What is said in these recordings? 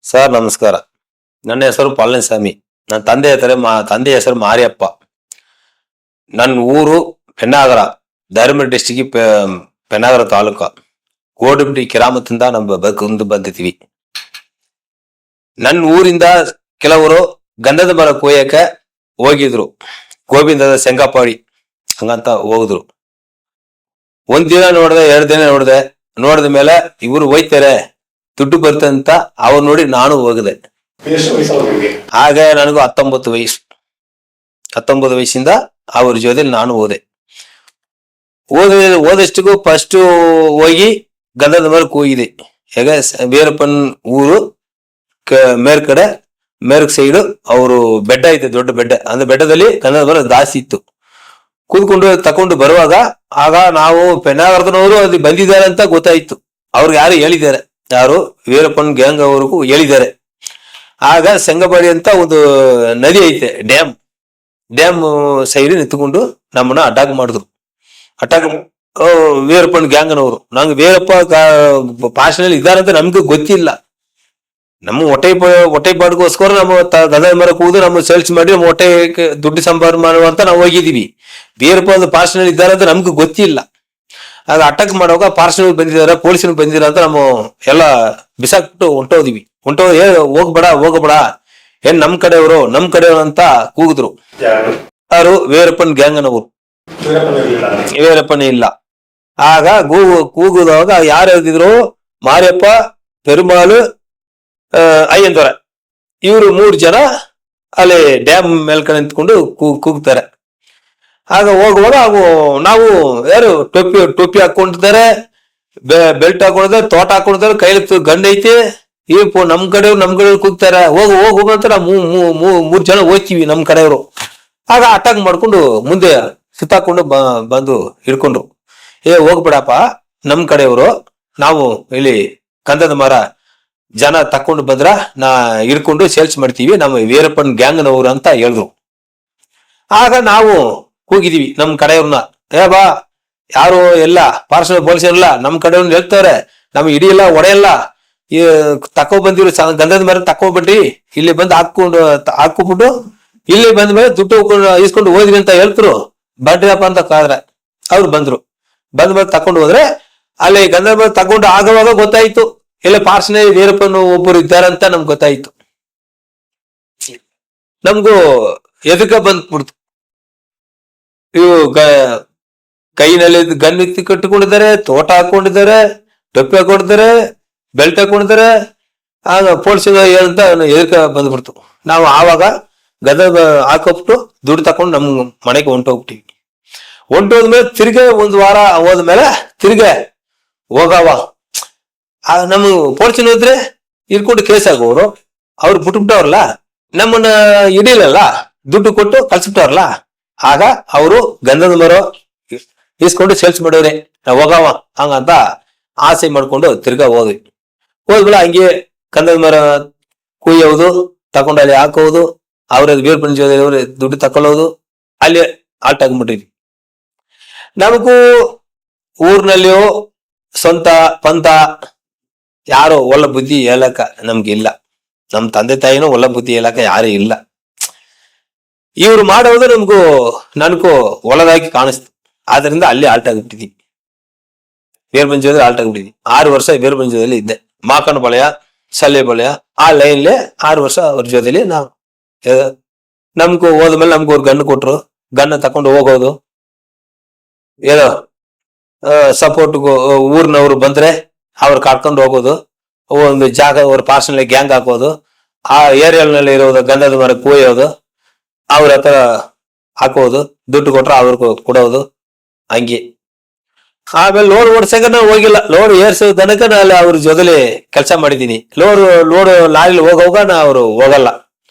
Sir ನಮಸ್ಕಾರ. ನನ್ನ ಹೆಸರು ಪಳನಿಸ್ವಾಮಿ. ನನ್ನ ತಂದೆ ಹೆಸರು ಮಾರಿಯಪ್ಪ. ನನ್ನ ಊರು ಪೆನ್ನಾಗರ, ಧರ್ಮವರ ಡಿಸ್ಟಿಕ್, ಪೆನ್ನಾಗರ ತಾಲೂಕು, ಗೋಡಂಬಿ ಕಿರಾಮತಿಂದ ನಮ್ಮ ಬಂದು ಬಂದಿದ್ದೀವಿ. ನನ್ನ ಊರಿಂದ ಕೆಲವರು ಗಂಧದ ಮರ ಕೊಯ್ಯಕ್ಕೆ ಹೋಗಿದ್ರು. ಗೋವಿಂದದ ಶಂಕಪಾಡಿ ಹಂಗಂತ ಹೋಗಿದ್ರು. ಒಂದ್ ದಿನ ನೋಡ್ದೆ, 2 ದಿನ ನೋಡಿದ ಮೇಲೆ ಇವರು ಹೋಯ್ತಾರೆ, ದುಡ್ಡು ಬರ್ತಂತ ಅವ್ರು ನೋಡಿ ನಾನು ಹೋಗಿದೆ. ಆಗ ನನಗೂ 19 ವಯಸ್ಸು. 19 ವಯಸ್ಸಿಂದ ಅವ್ರ ಜೊತೆ ನಾನು ಓದಷ್ಟಿಗೂ ಫಸ್ಟ್ ಹೋಗಿ ಗಂಧದ ಮರಕ್ಕೆ ಹೋಗಿದೆ. ಹೇಗ ವೀರಪ್ಪನ್ ಊರು ಮೇಲ್ಕಡೆ ಮೇರ್ಕ್ ಸೈಡ್ ಅವರು ಬೆಡ್ಡ ಐತೆ, ದೊಡ್ಡ ಬೆಡ್ಡ. ಅಂದ್ರೆ ಬೆಡ್ಡದಲ್ಲಿ ಗಂಧದ ಮರ ಜಾಸ್ತಿ ಇತ್ತು. ಕೂತ್ಕೊಂಡು ತಕೊಂಡು ಬರುವಾಗ ಆಗ ನಾವು ಪೆನ್ನಾಗರದನವರು ಅಲ್ಲಿ ಬಂದಿದ್ದಾರೆ ಅಂತ ಗೊತ್ತಾಯ್ತು. ಅವ್ರಿಗೆ ಯಾರು ಹೇಳಿದ್ದಾರೆ, ಯಾರು ವೀರಪ್ಪನ್ ಗ್ಯಾಂಗ್ ಅವ್ರಿಗೂ ಹೇಳಿದ್ದಾರೆ. ಆಗ ಸಂಗಪಾಡಿ ಅಂತ ಒಂದು ನದಿ ಐತೆ, ಡ್ಯಾಮ್ ಸೈಡ್ ನಿಂತ್ಕೊಂಡು ನಮ್ಮನ್ನ ಅಟ್ಯಾಕ್ ಮಾಡಿದ್ರು. ವೀರಪ್ಪನ್ ಗ್ಯಾಂಗ್ನವರು. ನಂಗೆ ವೀರಪ್ಪ ಭಾಷೆನಲ್ಲಿ ಇದ್ದಾರಂತ ನಮ್ಗೆ ಗೊತ್ತಿಲ್ಲ. ನಮ್ಮ ಹೊಟ್ಟೆಪಾಡಿಗೋಸ್ಕರ ನಮ್ಮ ಗಂಧದ ಮರಕ್ಕೆ ಹೋಗುದು, ನಮ್ಮ ಸೇಲ್ಸ್ ಮಾಡಿ ನಮ್ಮ ಹೊಟ್ಟೆ ದುಡ್ಡು ಸಂಪಾದನೆ ಮಾಡುವಂತ ನಾವು ಹೋಗಿದೀವಿ. ವೀರಪ್ಪ ಒಂದು ಭಾಷೆನಲ್ಲಿ ಇದ್ದಾರಂತ ನಮ್ಗೆ ಗೊತ್ತಿಲ್ಲ. ಆಗ ಅಟ್ಯಾಕ್ ಮಾಡುವಾಗ ಪಾರ್ಸಲ್ ಬಂದಿದ್ದಾರೆ, ಪೊಲೀಸರು ಬಂದಿದ್ದಾರೆ ಅಂತ ನಾವು ಎಲ್ಲ ಬಿಸಾಕ್ಬಿಟ್ಟು ಹೊಂಟೋದಿವಿ. ಹೋಗಬೇಡ, ಏನ್ ನಮ್ ಕಡೆಯವರು ಅಂತ ಕೂಗಿದ್ರು. ಯಾರು ವೀರಪ್ಪನ್ ಗ್ಯಾಂಗ್ನವರು. ವೀರಪ್ಪನೇ ಇಲ್ಲ. ಆಗ ಕೂಗುದಾಗ ಯಾರು ಹೇಳ್ತಿದ್ರು, ಮಾರಿಯಪ್ಪ, ಪೆರುಮಾಳು, ಅಯ್ಯಂದೊರೆ, ಇವರು 3 ಜನ ಅಲ್ಲಿ ಡ್ಯಾಮ್ ಮೇಲ್ಕಡೆ ನಿಂತ್ಕೊಂಡು ಕೂಗ್ತಾರೆ. ಆಗ ಹೋಗುವಾಗ ನಾವು ಯಾರು ಟೋಪಿ ಹಾಕೊಂಡಿದ್ದಾರೆ, ಬೆಲ್ಟ್ ಹಾಕೊಂಡಿದ್ದಾರೆ, ತೋಟ ಹಾಕೊಂಡಿದ್ದಾರೆ, ಕೈಲಿ ಗಂಡ ಐತಿ. ನಮ್ ಕಡೆಯವ್ರು ಕೂಗ್ತಾರೆ, ಹೋಗು ಅಂತ ನಾವು 3 ಜನ ಹೋಗ್ತೀವಿ ನಮ್ ಕಡೆಯವರು. ಆಗ ಅಟ್ಯಾಕ್ ಮಾಡ್ಕೊಂಡು ಮುಂದೆ ಸುತ್ತಾಕೊಂಡು ಬಂದು ಹಿಡ್ಕೊಂಡ್ರು. ಹೋಗ್ಬಿಡಪ್ಪ, ನಮ್ ಕಡೆಯವರು, ನಾವು ಇಲ್ಲಿ ಗಂಧದ ಮರ ಜನ ತಕೊಂಡು ಬಂದ್ರ ಹಿಡ್ಕೊಂಡು ಸೇಲ್ಸ್ ಮಾಡ್ತೀವಿ, ನಮ್ಮ ವೀರಪ್ಪನ್ ಗ್ಯಾಂಗ್ನವರು ಅಂತ ಹೇಳಿದ್ರು. ಆಗ ನಾವು ಹೋಗಿದೀವಿ ನಮ್ ಕಡೆಯವ್ರನ್ನ. ಬಾ, ಯಾರು ಎಲ್ಲ ಪಾರ್ಸಲ್ ಪೊಲೀಸರಲ್ಲ, ನಮ್ ಕಡೆಯವ್ರನ್ನ ಹೇಳ್ತಾರೆ, ನಮ್ ಹಿಡಿಯಲ್ಲ, ಹೊಡೆಯಲ್ಲ, ಬಂದಿರು ಗಂಧದ ಮರ ತಕೊಂಡ್ಬಿಟ್ರಿ, ಇಲ್ಲಿ ಬಂದು ಹಾಕ್ಬಿಟ್ಟು ಇಲ್ಲಿ ಬಂದ ಮೇಲೆ ದುಡ್ಡು ಇಸ್ಕೊಂಡು ಹೋದ್ವಿ ಅಂತ ಹೇಳ್ತರು. ಬಡ್ರಿಯಪ್ಪ ಅಂತ ಕಾದ್ರೆ ಅವ್ರು ಬಂದ್ರು. ಮೇಲೆ ತಕೊಂಡು ಹೋದ್ರೆ ಅಲ್ಲಿ ಗಂಧದ ಮರ ತಗೊಂಡು ಆಗುವಾಗ ಗೊತ್ತಾಯ್ತು, ಇಲ್ಲ ಪಾರ್ಸಲ್ ವೀರಪ್ಪನ ಒಬ್ಬರು ಇದ್ದಾರಂತ ನಮ್ಗೆ ಗೊತ್ತಾಯ್ತು. ನಮ್ಗೂ ಎದಕ ಬಂದ್ಬಿಡ್ತು. ಇವು ಕೈನಲ್ಲಿ ಗನ್ ಎತ್ತಿ ಕಟ್ಟಿಕೊಂಡಿದ್ದಾರೆ, ತೋಟ ಹಾಕೊಂಡಿದ್ದಾರೆ, ಟೊಪ್ಪಿ ಹಾಕೊಂಡಿದ್ದಾರೆ, ಬೆಲ್ಟ್ ಹಾಕೊಂಡಿದ್ದಾರೆ. ಆಗ ಪೊಲೀಸ್ ಏನಂತ ಎದಕ ಬಂದ್ಬಿಡ್ತು. ನಾವು ಆವಾಗ ಗದ ಹಾಕೊಬಿಟ್ಟು ದುಡ್ಡು ತಕೊಂಡು ನಮ್ ಮನೆಗೆ ಹೊಂಟೋಗ್ಬಿಟ್ಟಿವಿ. ಹೊಂಟೋದ್ಮೇಲೆ ತಿರ್ಗೆ 1 ವಾರ ಹೋದ್ಮೇಲೆ ತಿರ್ಗೆ ಹೋಗವ ನಮ್ ಪೊಲೀಸನ್ ಹೋದ್ರೆ ಇರ್ಕೊಂಡು ಕೇಸ್ ಆಗೋರು. ಅವ್ರು ಬಿಟ್ಬಿಟ್ಟವ್ರಲ್ಲ, ನಮ್ಮನ್ನ ಹಿಡಿಯಲ್ಲ, ದುಡ್ಡು ಕೊಟ್ಟು ಕಳ್ಸ್ಬಿಟ್ಟವ್ರಲ್ಲ. ಆಗ ಅವರು ಗಂಧದ ಮರ ಇಸ್ಕೊಂಡು ಸೇಲ್ಸ್ ಮಾಡೋರೆ, ನಾವ್ ಹೋಗವ ಹಂಗಂತ ಆಸೆ ಮಾಡ್ಕೊಂಡು ತಿರ್ಗಾ ಹೋದ್ಮೇಲೆ ಹಂಗೆ ಗಂಧದ ಮರ ಕುಯ್ಯೋದು, ತಕೊಂಡು ಅಲ್ಲಿ ಹಾಕೋದು, ಅವ್ರದ್ದು ವೀರಪ್ಪನ ಜೊತೆ ದುಡ್ಡು ತಕೊಳ್ಳೋದು, ಅಲ್ಲಿ ಆಲ್ಟ್ ಆಗ್ಬಿಟ್ಟಿದ್ವಿ. ನಮಗೂ ಊರ್ನಲ್ಲಿಯೋ ಸ್ವಂತ ಪಂತ ಯಾರು ಒಳ್ಳೆ ಬುದ್ಧಿ ಹೇಳಕ ನಮ್ಗಿಲ್ಲ. ನಮ್ ತಂದೆ ತಾಯಿನೂ ಒಳ್ಳೆ ಬುದ್ಧಿ ಹೇಳಕ ಯಾರು ಇಲ್ಲ. ಇವ್ರು ಮಾಡೋದು ನನಗೂ ಒಳ್ಳೆದಾಗಿ ಕಾಣಿಸ್ತು. ಆದ್ರಿಂದ ಅಲ್ಲಿ ಆಲ್ಟ್ ಆಗಿಬಿಟ್ಟಿದ್ವಿ. ವೀರಪ್ಪನ ಜೊತೆ ಆಲ್ಟ್ ಆಗಿಬಿಟ್ಟಿದ್ವಿ. 6 ವರ್ಷ ವೀರಪ್ಪನ ಜೊತೆಲಿ ಇದ್ದೆ. ಮಾಕನ ಬಳೆಯ, ಸಲ್ಲೆ ಬಳೆಯ ಆ ಲೈನ್ಲೆ 6 ವರ್ಷ ಅವ್ರ ಜೊತೆಲಿ ನಾವು. ನಮ್ಗೂ ಹೋದ್ಮೇಲೆ ನಮ್ಗೂ ಅವ್ರು ಗನ್ ಕೊಟ್ರು. ಗನ್ನ ತಕೊಂಡು ಹೋಗೋದು, ಏನೋ ಸಪೋರ್ಟ್ಗೂ ಊರ್ನವ್ರು ಬಂದ್ರೆ ಅವ್ರು ಕಾಡ್ಕೊಂಡು ಹೋಗೋದು, ಒಂದು ಜಾಗ ಅವ್ರ ಪಾರ್ಸಲ್ ಗ್ಯಾಂಗ್ ಹಾಕೋದು, ಆ ಏರಿಯಾಲ್ನಲ್ಲಿ ಇರೋದು ಗಂಧದ ಮರ ಕೊಯ್ಯೋದು, ಅವ್ರ ಹತ್ರ ಹಾಕೋದು, ದುಡ್ಡು ಕೊಟ್ರೆ ಅವ್ರಿಗೆ ಕೊಡೋದು, ಹಂಗೆ. ಆಮೇಲೆ ಲೋಡ್ ಓಡ್ಸಂಗ ನಾವು ಹೋಗಿಲ್ಲ. ಲೋಡ್ ಏರ್ಸೋ ತನಕ ನಾನು ಅವ್ರ ಜೊತೆಲಿ ಕೆಲಸ ಮಾಡಿದೀನಿ. ಲೋಡ್ ಲಾರಿಲಿ ಹೋಗೋವಾಗ ಅವ್ರು ಹೋಗಲ್ಲ.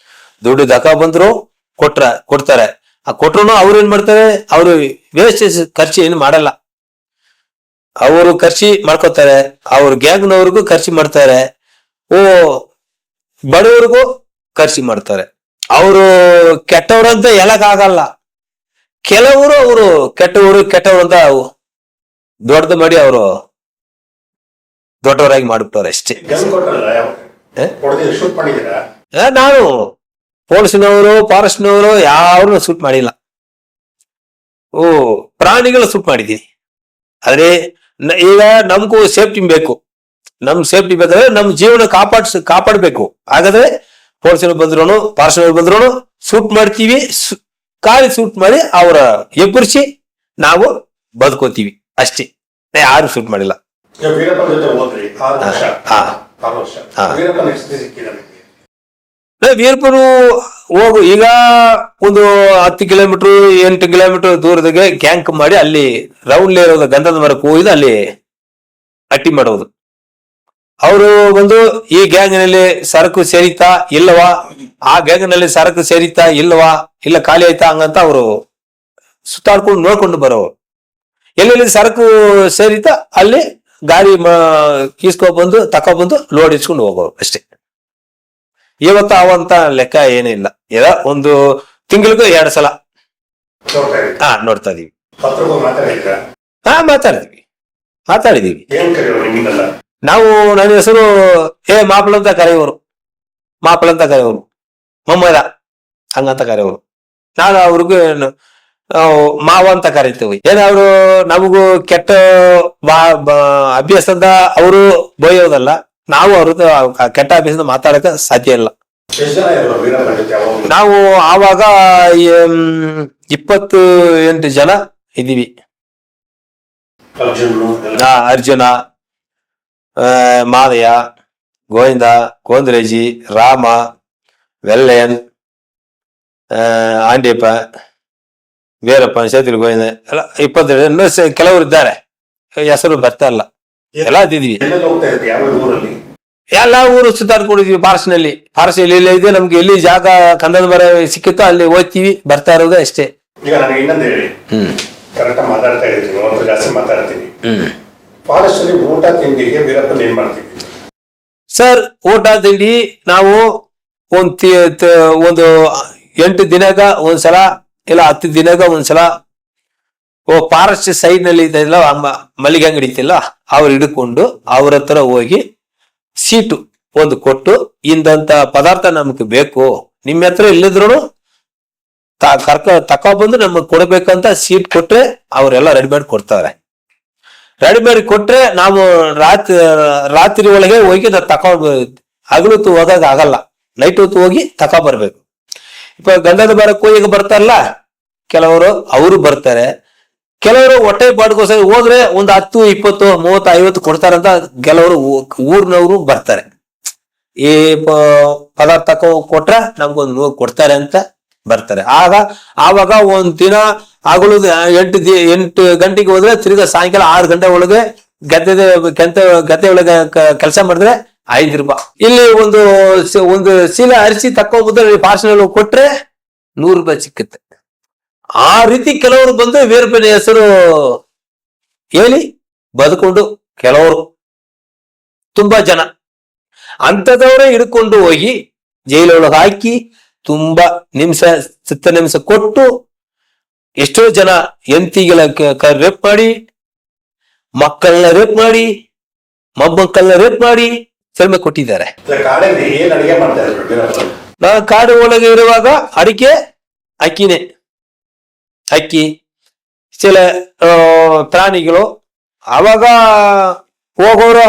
ದುಡ್ಡು ದಕ ಬಂದ್ರು ಕೊಡ್ತಾರೆ. ಆ ಕೊಟ್ರು ಅವ್ರು ಏನ್ ಮಾಡ್ತಾರೆ, ಅವ್ರು ವೇಸ್ಟ್ ಖರ್ಚು ಏನು ಮಾಡಲ್ಲ. ಅವರು ಖರ್ಚಿ ಮಾಡ್ಕೋತಾರೆ, ಅವ್ರ ಗ್ಯಾಂಗ್ನವ್ರಿಗೂ ಖರ್ಚು ಮಾಡ್ತಾರೆ, ಬಡವ್ರಿಗೂ ಖರ್ಚು ಮಾಡ್ತಾರೆ. ಅವರು ಕೆಟ್ಟವ್ರು ಅಂತ ಹೇಳಕ್ ಆಗಲ್ಲ. ಕೆಲವರು ಅವರು ಕೆಟ್ಟವರು ಅಂತ ದೊಡ್ಡದು ಮಾಡಿ ಅವರು ದೊಡ್ಡವರಾಗಿ ಮಾಡ್ಬಿಟ್ಟವ್ರೆ ಅಷ್ಟೇ. ನಾನು ಪೊಲೀಸ್ನವರು ಫಾರೆಸ್ಟ್ನವರು ಯಾರು ಶೂಟ್ ಮಾಡಿಲ್ಲ. ಪ್ರಾಣಿಗಳು ಶೂಟ್ ಮಾಡಿದ್ದೀನಿ. ಆದ್ರೆ ಈಗ ನಮಗೂ ಸೇಫ್ಟಿ ಬೇಕು. ನಮ್ ಸೇಫ್ಟಿ ಬೇಕಾದ್ರೆ ನಮ್ ಜೀವನ ಕಾಪಾಡ್ಬೇಕು. ಹಾಗಾದ್ರೆ ಪೊಲೀಸರು ಬಂದ್ರು ಫಾರೆಸ್ಟ್ನವ್ರು ಬಂದ್ರು ಶೂಟ್ ಮಾಡ್ತೀವಿ. ಖಾಲಿ ಶೂಟ್ ಮಾಡಿ ಅವರ ಎಬ್ಬರಿಸಿ ನಾವು ಬದುಕೋತೀವಿ ಅಷ್ಟೇ. ಯಾರು ಶೂಟ್ ಮಾಡಿಲ್ಲ. ವೀರಪ್ಪನು ಈಗ ಒಂದು 10 ಕಿಲೋಮೀಟರ್ 8 ಕಿಲೋಮೀಟರ್ ದೂರದಾಗೆ ಕ್ಯಾಂಪ್ ಮಾಡಿ ಅಲ್ಲಿ ರೌಂಡ್ ಇರೋದು ಗಂಧದ ಮರಕ್ಕೆ ಹೋಗಿದ್ದು ಅಲ್ಲಿ ಅಟ್ಟಿ ಮಾಡೋದು. ಅವರು ಬಂದು ಈ ಗ್ಯಾಂಗ್ನಲ್ಲಿ ಸರಕು ಸೇರಿತಾ ಇಲ್ಲವಾ, ಆ ಗ್ಯಾಂಗ್ನಲ್ಲಿ ಸರಕು ಸೇರಿತಾ ಇಲ್ಲವಾ, ಇಲ್ಲ ಖಾಲಿ ಆಯ್ತಾ ಹಂಗಂತ ಅವರು ಸುತ್ತಾಡ್ಕೊಂಡು ನೋಡ್ಕೊಂಡು ಬರೋರು. ಎಲ್ಲೆಲ್ಲಿ ಸರಕು ಸೇರಿತಾ ಅಲ್ಲಿ ಗಾಡಿ ಕೀಸ್ಕೊಬಂದು ತಕೊಬಂದು ಲೋಡ್ ಇಸ್ಕೊಂಡು ಹೋಗೋರು ಅಷ್ಟೇ. ಇವತ್ತು ಅವಂತ ಲೆಕ್ಕ ಏನಿಲ್ಲ. ಒಂದು ತಿಂಗಳಿಗೂ 2 ಸಲ ನೋಡ್ತಾ ಇದೀವಿ. ಮಾತಾಡಿದೀವಿ. ನಾವು ನನ್ನ ಹೆಸರು ಮಾಪಳ ಅಂತ ಕರೆಯೋರು. ಮೊಮ್ಮದ ಹಂಗಂತ ಕರೆಯೋರು. ನಾನು ಅವ್ರಿಗೂ ಮಾವ ಅಂತ ಕರಿತೀವಿ. ಅವರು ನಮಗೂ ಕೆಟ್ಟ ಅಭ್ಯಾಸದ ಅವರು ಬೋಯೋದಲ್ಲ, ನಾವು ಅವ್ರದ್ದು ಕೆಟ್ಟ ಅಭ್ಯಾಸದ ಮಾತಾಡಕ ಸಾಧ್ಯ ಇಲ್ಲ. ನಾವು ಆವಾಗ 28 ಜನ ಇದ್ದೀವಿ. ಅರ್ಜುನ, ಮಾದಯ್ಯ, ಗೋವಿಂದ, ಗೋಂದ್ರೇಜಿ, ರಾಮ, ವೆಲ್ಲಯನ್, ಆಂಡಿಯಪ್ಪ, ವೀರಪ್ಪ, ಸೇತುವೆ ಗೋವಿಂದ ಎಲ್ಲ 22 ಕೆಲವರು ಇದ್ದಾರೆ. ಹೆಸರು ಬರ್ತಾ ಇಲ್ಲ. ಎಲ್ಲ ಇದ್ದೀವಿ. ಎಲ್ಲ ಊರು ಸುತ್ತಾಡ್ಕೊಂಡಿದೀವಿ. ಫಾರೆಸ್ಟ್ನಲ್ಲಿ ಇಲ್ಲ ಇದೆ ನಮ್ಗೆ ಎಲ್ಲಿ ಜಾಗ ಕಂದದ ಮರ ಸಿಕ್ಕುತ್ತೋ ಅಲ್ಲಿ ಹೋಗ್ತೀವಿ, ಬರ್ತಾ ಇರೋದು ಅಷ್ಟೇ. ಈಗ ನನಗೆ ಇನ್ನೊಂದು ಹೇಳಿ, ಕರೆಕ್ಟ್ ಮಾತಾಡ್ತಾ ಇದ್ದೀನಿ, ಒಂದು ಜಾಸ್ತಿ ಮಾತಾಡ್ತೀನಿ. ಫಾರೆಸ್ಟ್ ಅಲ್ಲಿ ಊಟ ತಿಂಡಿಗೆ ವೀರಪ್ಪನ್ ಏನ್ ಮಾಡ್ತೀವಿ ಸರ್? ಊಟ ತಿಂಡಿ ನಾವು ಒಂದು 8 ದಿನಗ ಒಂದ್ಸಲ ಇಲ್ಲ 10 ದಿನಗ ಒಂದ್ಸಲ ಫಾರೆಸ್ಟ್ ಸೈಡ್ ನಲ್ಲಿ ಇದೆಲ್ಲ ಮಲ್ಲಿಗೆ ಅಂಗಡಿ ಇತ್ತಿಲ್ಲ, ಅವ್ರು ಹಿಡ್ಕೊಂಡು ಅವ್ರ ಹತ್ರ ಹೋಗಿ ಸೀಟು ಒಂದು ಕೊಟ್ಟು, ಇಂದಂತ ಪದಾರ್ಥ ನಮ್ಗೆ ಬೇಕು, ನಿಮ್ಮ ಹತ್ರ ಇಲ್ಲಿದ್ರು ತಕೊಬಂದು ನಮಗ್ ಕೊಡ್ಬೇಕಂತ ಸೀಟ್ ಕೊಟ್ರೆ ಅವರೆಲ್ಲ ರೆಡಿ ಮಾಡಿ ಕೊಡ್ತಾರೆ. ರೆಡಿ ಮಾಡಿ ಕೊಟ್ರೆ ನಾವು ರಾತ್ರಿ ಒಳಗೆ ಹೋಗಿ ತಕೊಂಡ್ ಹಗಲು ಹೊತ್ತು ಹೋಗಾಗ ಆಗಲ್ಲ, ನೈಟ್ ಹೊತ್ತು ಹೋಗಿ ತಕೊಬರ್ಬೇಕು. ಗಂಧದ ಮರಕ್ಕೂ ಈಗ ಬರ್ತಾರಲ್ಲ ಕೆಲವರು, ಅವರು ಬರ್ತಾರೆ. ಕೆಲವರು ಹೊಟ್ಟೆ ಪಾಡ್ಕೋಸ್ಕರ ಹೋದ್ರೆ ಒಂದು 10, 20, 30, 50 ಕೊಡ್ತಾರಂತ ಕೆಲವರು ಊರ್ನವರು ಬರ್ತಾರೆ. ಈ ಪದಾರ್ಥ ಕೊಟ್ರೆ ನಮ್ಗೊಂದು 100 ಕೊಡ್ತಾರೆ ಅಂತ ಬರ್ತಾರೆ. ಆವಾಗ ಒಂದ್ ದಿನ ಹಗಲು 8 ಗಂಟೆಗೆ ಹೋದ್ರೆ ತಿರ್ಗಾ ಸಾಯಂಕಾಲ 6 ಗಂಟೆ ಒಳಗೆ ಗದ್ದೆ ಒಳಗೆ ಕೆಲಸ ಮಾಡಿದ್ರೆ 5 ರೂಪಾಯಿ. ಇಲ್ಲಿ ಒಂದು ಚೀಲ ಅರಿಸಿ ತಕ್ಕೊಂಡ್ರೆ ಪಾರ್ಸಲ್ ಕೊಟ್ರೆ 100 ರೂಪಾಯಿ ಸಿಕ್ಕುತ್ತೆ. ಆ ರೀತಿ ಕೆಲವರು ಬಂದು ವೀರಪ್ಪನ ಹೆಸರು ಹೇಳಿ ಬದುಕೊಂಡು ಕೆಲವರು ತುಂಬಾ ಜನ ಅಂತದವರೇ ಹಿಡ್ಕೊಂಡು ಹೋಗಿ ಜೈಲೊಳಗೆ ಹಾಕಿ ತುಂಬಾ ಸತ್ತ ನಿಮಿಷ ಕೊಟ್ಟು, ಎಷ್ಟೋ ಜನ ಹೆಂಡತಿಗಳ ರೇಪ್ ಮಾಡಿ, ಮಕ್ಕಳನ್ನ ರೇಪ್ ಮಾಡಿ, ಮೊಮ್ಮಕ್ಕಳನ್ನ ರೇಪ್ ಮಾಡಿ ಸೆಲ್ಮೆ ಕೊಟ್ಟಿದ್ದಾರೆ. ನಾನು ಕಾಡು ಒಳಗೆ ಇರುವಾಗ ಅಕ್ಕಿ ಚಿಲ ಪ್ರಾಣಿಗಳು ಅವಾಗ ಹೋಗೋರು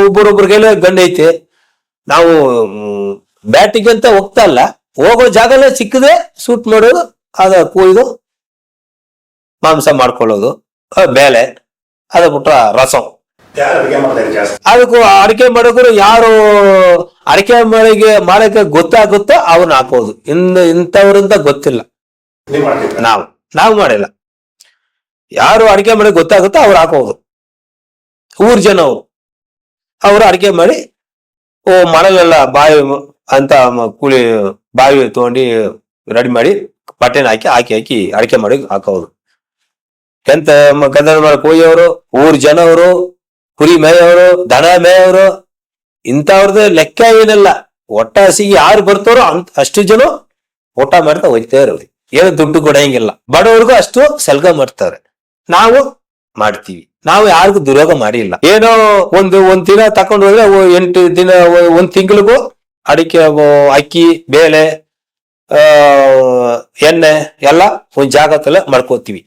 ಒಬ್ಬರೊಬ್ರಿಗೆಲ್ಲ ಗಂಡ ಐತೆ. ನಾವು ಬ್ಯಾಟಿಗೆ ಅಂತ ಹೋಗ್ತಾ ಇಲ್ಲ, ಹೋಗೋ ಜಾಗಲ್ಲೇ ಸಿಕ್ಕದೆ ಶೂಟ್ ಮಾಡೋದು, ಅದ ಕೊಯ್ದು ಮಾಂಸ ಮಾಡ್ಕೊಳ್ಳೋದು, ಬೇಳೆ ಅದ ಬಿಟ್ರ ರಸಂ. ಅದಕ್ಕೂ ಅಡಿಕೆ ಮಾಡೋರು ಯಾರು ಅಡಿಕೆ ಮಾಡಕ್ಕೆ ಗೊತ್ತಾಗುತ್ತೋ ಅವ್ರನ್ನ ಹಾಕೋದು. ಇಂಥವ್ರಂತ ಗೊತ್ತಿಲ್ಲ. ನಾವು ಮಾಡಿಲ್ಲ. ಯಾರು ಅಡಿಕೆ ಮಾಡಿ ಗೊತ್ತಾಗುತ್ತೋ ಅವ್ರು ಹಾಕೋದು. ಊರ್ ಜನ ಅವರು ಅಡಿಕೆ ಮಾಡಿ ಮಳೆಲೆಲ್ಲ ಬಾವಿ ಅಂತ ಕೂಲಿ ಬಾವಿ ತಗೊಂಡು ರೆಡಿ ಮಾಡಿ ಬಟ್ಟೆನ ಹಾಕಿ ಅಡಿಕೆ ಮಾಡಿ ಹಾಕೋದು. ಗಂಧದ ಮರ ಕೊಯ್ಯವರು, ಊರ್ ಜನವರು, ಕುರಿ ಮೇಯವರು, ದನ ಮೇಯವರು, ಇಂಥವ್ರದ್ದು ಲೆಕ್ಕ ಏನಿಲ್ಲ. ಒಟ್ಟ ಹಸಿಗೆ ಯಾರು ಬರ್ತಾರೋ ಅಷ್ಟು ಜನ ಊಟ ಮಾಡ್ತಾ ಹೋಗ್ತಾ ಇರೋದು. ಏನು ದುಡ್ಡು ಕೊಡಂಗಿಲ್ಲ. ಬಡವ್ರಿಗೂ ಅಷ್ಟು ಸಲ್ಗ ಮಾಡ್ತಾರೆ. ನಾವು ಮಾಡ್ತೀವಿ. ನಾವು ಯಾರಿಗೂ ದುರೋಗ ಮಾಡಿಲ್ಲ. ಏನೋ ಒಂದ್ ದಿನ ತಕೊಂಡು ಹೋದ್ರೆ 8 ದಿನ, 1 ತಿಂಗಳಿಗೂ ಅಡಿಕೆ, ಅಕ್ಕಿ, ಬೇಳೆ, ಎಣ್ಣೆ ಎಲ್ಲ ಒಂದ್ ಜಾಗದಲ್ಲೇ ಮಾಡ್ಕೋತೀವಿ.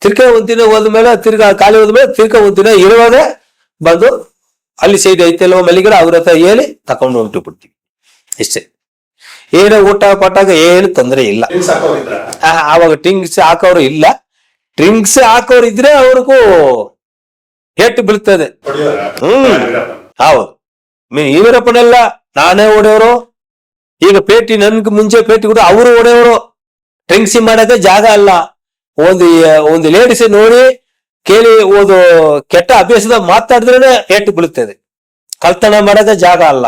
ತಿರ್ಗಾ 1 ದಿನ ಹೋದ್ಮೇಲೆ, ತಿರ್ಗಾ ಖಾಲಿ ಹೋದ್ಮೇಲೆ ತಿರ್ಗಾ 1 ದಿನ ಇರುವಾಗ ಬಂದು ಅಲ್ಲಿ ಸೈಡ್ ಐತೆಲ್ವ ಮಲ್ಲಿಗಡೆ ಅವ್ರ ಹತ್ರ ಹೇಳಿ ತಕೊಂಡು ಹೊಂಟು ಬಿಡ್ತೀವಿ. ಇಷ್ಟೇ. ಏನೋ ಊಟ ಪಟ್ಟಾಗ ಏನು ತೊಂದರೆ ಇಲ್ಲ. ಆವಾಗ ಡ್ರಿಂಕ್ಸ್ ಹಾಕೋರು ಇಲ್ಲ. ಡ್ರಿಂಕ್ಸ್ ಹಾಕೋರು ಇದ್ರೆ ಅವ್ರಿಗೂ ಏಟು ಬೀಳ್ತದೆ. ಹೌದು. ಇವರಪ್ಪನೆಲ್ಲ ನಾನೇ ಓಡೋರು. ಈಗ ಪೇಟಿ ನನ್ಗೆ ಮುಂಚೆ ಪೇಟಿ ಕೂಡ ಅವರು ಓಡೋರು. ಡ್ರಿಂಕ್ಸ್ ಮಾಡಕ್ಕೆ ಜಾಗ ಅಲ್ಲ. ಒಂದು ಲೇಡೀಸ್ ನೋಡಿ ಕೇಳಿ ಓದು ಕೆಟ್ಟ ಅಭ್ಯಾಸದ ಮಾತಾಡಿದ್ರೆ ಏಟು ಬೀಳುತ್ತದೆ. ಕಳ್ತನ ಮಾಡಕ್ಕೆ ಜಾಗ ಅಲ್ಲ.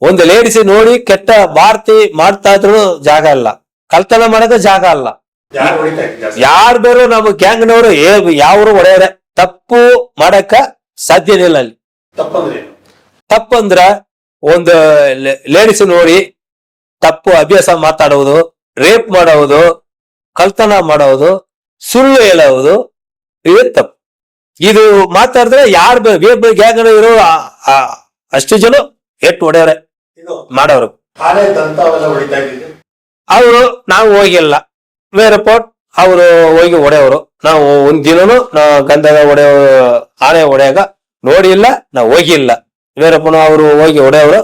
ಒಂದು ಲೇಡೀಸ್ ನೋಡಿ ಕೆಟ್ಟ ಭಾರತಿ ಮಾಡ್ತಾ ಇದ್ರು ಜಾಗ ಅಲ್ಲ. ಕಳ್ತನ ಮಾಡಕ್ಕೆ ಜಾಗ ಅಲ್ಲ. ಯಾರು ಬೇರು ನಮ್ಮ ಗ್ಯಾಂಗ್ನವರು ಯಾವರು ಹೊಡೆಯರೆ ತಪ್ಪು ಮಾಡಕ್ಕ ಸಾಧ್ಯನೇ ಇಲ್ಲ. ಅಲ್ಲಿ ತಪ್ಪಂದ್ರ ಒಂದು ಲೇಡೀಸ್ ನೋಡಿ ತಪ್ಪು ಅಭ್ಯಾಸ ಮಾತಾಡುವುದು, ರೇಪ್ ಮಾಡುವುದು, ಕಳ್ತನ ಮಾಡುವುದು, ಸುಳ್ಳು ಹೇಳುವುದು, ಇದು ತಪ್ಪು. ಇದು ಮಾತಾಡಿದ್ರೆ ಯಾರು ಗ್ಯಾಂಗ್ ಇರೋ ಅಷ್ಟು ಜನ ಎಟ್ಟು ಹೊಡೆಯವ್ರೆ ಮಾಡೋರು. ಅವರು ನಾವು ಹೋಗಿಲ್ಲ. ವೀರಪ್ಪ ಅವರು ಹೋಗಿ ಹೊಡೆಯವರು. ನಾವು ಒಂದ್ ದಿನನು ಗಂಧದ ಹೊಡೆಯ ಆನೆ ಹೊಡೆಯಾಗ ನೋಡಿಲ್ಲ, ನಾವು ಹೋಗಿಲ್ಲ. ವೀರಪ್ಪನ ಅವರು ಹೋಗಿ ಹೊಡೆಯವರು.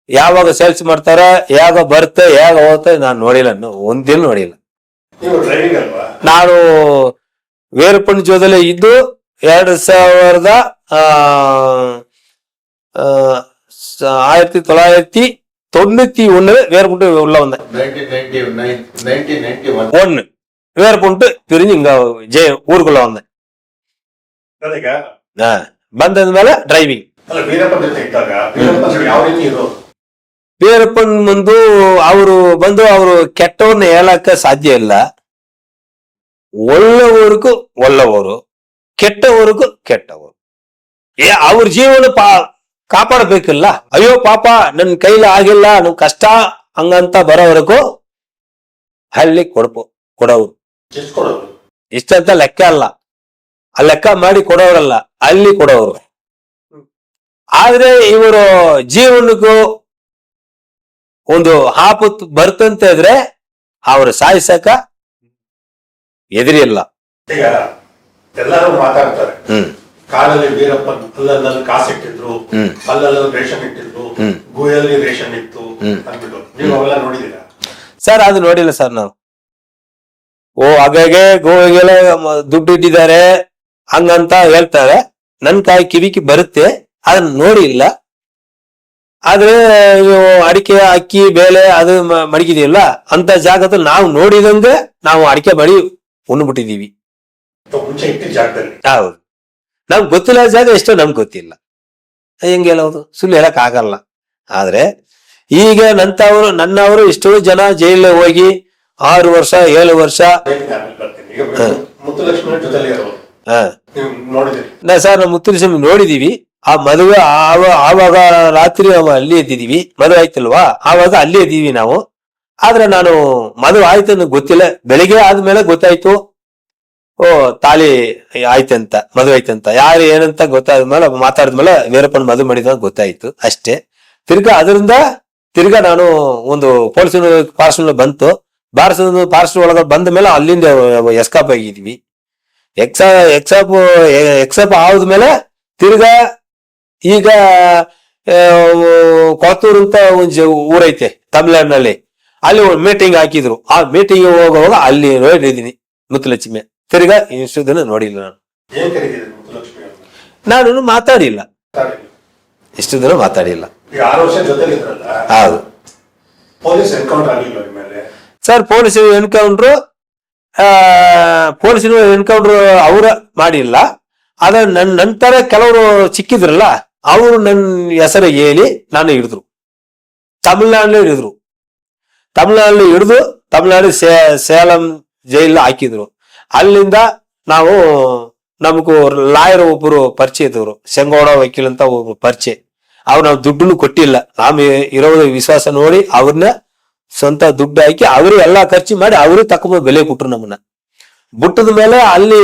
ಯಾವಾಗ ಸೇಲ್ಸ್ ಮಾಡ್ತಾರ, ಯಾವಾಗ ಬರುತ್ತೆ, ಯಾವಾಗ ಹೋಗುತ್ತೆ ನಾನು ನೋಡಿಲ್ಲ. ಒಂದಿನ ನೋಡಿಲ್ಲ. ನಾನು ವೀರಪ್ಪನ ಜೊತೆಲೆ ಇದ್ದು 1991 வேறுபட்டு உள்ள வந்தேன். 1991 வேறுபட்டு பிரிஞ்சு இங்க ஊருக்குள்ள வந்தேன். ಬಂದದ ಮೇಲೆ ಡ್ರೈವಿಂಗ್. ವೀರಪ್ಪನ್ ಅವರು ಕೆಟ್ಟವ್ರನ್ನ ಹೇಳಕ್ಕ ಸಾಧ್ಯ ಇಲ್ಲ. ಒಳ್ಳೆಯವರಿಗೂ ಒಳ್ಳೆಯವರು, ಕೆಟ್ಟವರಿಗೂ ಕೆಟ್ಟವರು. ಅವ್ರ ಜೀವನ ಕಾಪಾಡಬೇಕಿಲ್ಲ. ಅಯ್ಯೋ ಪಾಪ ನನ್ ಕೈಲಿ ಆಗಿಲ್ಲ, ನನ್ ಕಷ್ಟ ಹಂಗಂತ ಬರೋವರೆಗೂ ಅಲ್ಲಿ ಕೊಡೋರು. ಇಷ್ಟಂತ ಲೆಕ್ಕ ಅಲ್ಲ, ಆ ಲೆಕ್ಕ ಮಾಡಿ ಕೊಡೋರಲ್ಲ, ಅಲ್ಲಿ ಕೊಡೋರು. ಆದ್ರೆ ಇವರು ಜೀವನಕ್ಕೂ ಒಂದು ಆಪತ್ತು ಬರ್ತಂತ ಇದ್ರೆ ಅವ್ರು ಸಾಯಿಸಕ ಎದುರಿಲ್ಲ. ಎಲ್ಲರೂ ಮಾತಾಡ್ತಾರೆ. ಕಾಲಲ್ಲಿ ವೀರಪ್ಪನ್ ಅಲ್ಲಲ್ಲಿ ಕಾಸು ಇಟ್ಟಿದ್ರು, ಅಲ್ಲಲ್ಲಿ ರೇಷನ್ ಇಟ್ಟಿದ್ರು, ಗುಹೆಯಲ್ಲಿ ರೇಷನ್ ಇತ್ತು ಅಂದ್ಬಿಟ್ಟು ನೀವು ಅವೆಲ್ಲ ನೋಡಿದೀರಾ ಸರ್? ಅದು ನೋಡಿಲ್ಲ ಸರ್ ನಾವು. ಹಾಗಾಗಿ ಗೋವೆಗೆಲ್ಲ ದುಡ್ಡು ಇಟ್ಟಿದ್ದಾರೆ ಹಂಗಂತ ಹೇಳ್ತಾರೆ. ನನ್ ಕಿವಿಗೆ ಬರುತ್ತೆ, ಅದನ್ನ ನೋಡಿಲ್ಲ. ಆದ್ರೆ ಅಡಿಕೆ, ಅಕ್ಕಿ, ಬೇಳೆ ಅದು ಮಡಗಿದೀವಲ್ಲ, ಅಂತ ಜಾಗದಲ್ಲಿ ನಾವು ನೋಡಿದಂಗೆ ನಾವು ಅಡಿಕೆ ಮಡಿ ಉಣ್ಬಿಟ್ಟಿದೀವಿ. ಮುಂಚೆ ಇಟ್ಟಿದ್ದ ಜಾಗದಲ್ಲಿ. ಹೌದು. ನಮ್ಗೆ ಗೊತ್ತಿಲ್ಲ ಜಾಗ ಎಷ್ಟೋ ನಮ್ಗೆ ಗೊತ್ತಿಲ್ಲ. ಹೆಂಗೆ ಹೇಳೋದು? ಸುಳ್ಳು ಹೇಳಕ್ ಆಗಲ್ಲ. ಆದ್ರೆ ಈಗ ನನ್ನವರು ಎಷ್ಟೋ ಜನ ಜೈಲಿಗೆ ಹೋಗಿ 6 ವರ್ಷ 7 ವರ್ಷ. ಸರ್ ನಾವು ಮುತ್ತುಲಕ್ಷ್ಮಿ ನೋಡಿದೀವಿ. ಆ ಮದುವೆ ಆವಾಗ ರಾತ್ರಿ ನಾವು ಅಲ್ಲಿ ಎದ್ದಿದೀವಿ. ಮದುವೆ ಆಯ್ತಲ್ವಾ, ಆವಾಗ ಅಲ್ಲಿ ಎದ್ದೀವಿ ನಾವು. ಆದ್ರೆ ನಾನು ಮದುವೆ ಆಯ್ತು ಅನ್ನೋ ಗೊತ್ತಿಲ್ಲ. ಬೆಳಿಗ್ಗೆ ಆದ್ಮೇಲೆ ಗೊತ್ತಾಯ್ತು, ತಾಳಿ ಆಯ್ತಂತ, ಮದುವೆ ಆಯ್ತಂತ. ಯಾರು ಏನಂತ ಗೊತ್ತಾದ್ಮೇಲೆ ಮಾತಾಡಿದ್ಮೇಲೆ ವೀರಪ್ಪನ ಮದುವೆ ಮಾಡಿದ ಗೊತ್ತಾಯ್ತು ಅಷ್ಟೇ. ತಿರ್ಗಾ ನಾನು ಒಂದು ಪೊಲೀಸ್ ಪಾರ್ಸಲ್ ಬಂತು. ಪಾರ್ಸಲ್ ಒಳಗೆ ಬಂದ ಮೇಲೆ ಅಲ್ಲಿಂದ ಎಸ್ಕಾಪ್ ಆಗಿದ್ವಿ. ಎಕ್ಸಾಪ್ ಆದ್ಮೇಲೆ ತಿರ್ಗಾ ಈಗ ಕೊತ್ತೂರು ಅಂತ ಒಂದು ಊರೈತೆ ತಮಿಳ್ನಾಡಿನಲ್ಲಿ. ಅಲ್ಲಿ ಒಂದು ಮೀಟಿಂಗ್ ಹಾಕಿದ್ರು. ಆ ಮೀಟಿಂಗ್ ಹೋಗುವಾಗ ಅಲ್ಲಿ ನೋಡಿದೀನಿ ಮುತ್ತುಲಕ್ಷ್ಮಿ. ತಿರ್ಗಾ ಇಷ್ಟು ದಿನ ನೋಡಿಲ್ಲ ನಾನು ಮಾತಾಡಿಲ್ಲ. ಇಷ್ಟು ದಿನ ಮಾತಾಡಿಲ್ಲ. ಹೌದು ಸರ್. ಪೊಲೀಸ್ ಎನ್ಕೌಂಟ್ರು ಅವ್ರ ಮಾಡಿಲ್ಲ. ಆದ್ರೆ ನಂತರ ಕೆಲವರು ಸಿಕ್ಕಿದ್ರಲ್ಲ, ಅವರು ನನ್ನ ಹೆಸರು ಹೇಳಿ ನಾನು ಹಿಡಿದ್ರು. ತಮಿಳ್ನಾಡಲ್ಲಿ ಹಿಡಿದು ತಮಿಳ್ನಾಡು ಸೇಲಂ ಜೈಲ್ ಹಾಕಿದ್ರು. ಅಲ್ಲಿಂದ ನಮಗೂ ಲಾಯರ್ ಒಬ್ಬರು ಪರಿಚಯ ಇದ್ದವರು, ಶೆಂಗೌಡ ವಕೀಲ್ ಅಂತ ಒಬ್ರು ಪರಿಚಯ. ಅವ್ರು ನಾವು ದುಡ್ಡನ್ನು ಕೊಟ್ಟಿಲ್ಲ. ನಾವು ಇರೋದು ವಿಶ್ವಾಸ ನೋಡಿ ಅವ್ರನ್ನ ಸ್ವಂತ ದುಡ್ಡು ಹಾಕಿ ಅವರು ಎಲ್ಲಾ ಖರ್ಚು ಮಾಡಿ ಅವರು ತಕೊಂಡ್ ಬೆಲೆ ಕೊಟ್ರು. ನಮ್ಮನ್ನ ಬಿಟ್ಟದ ಮೇಲೆ ಅಲ್ಲಿ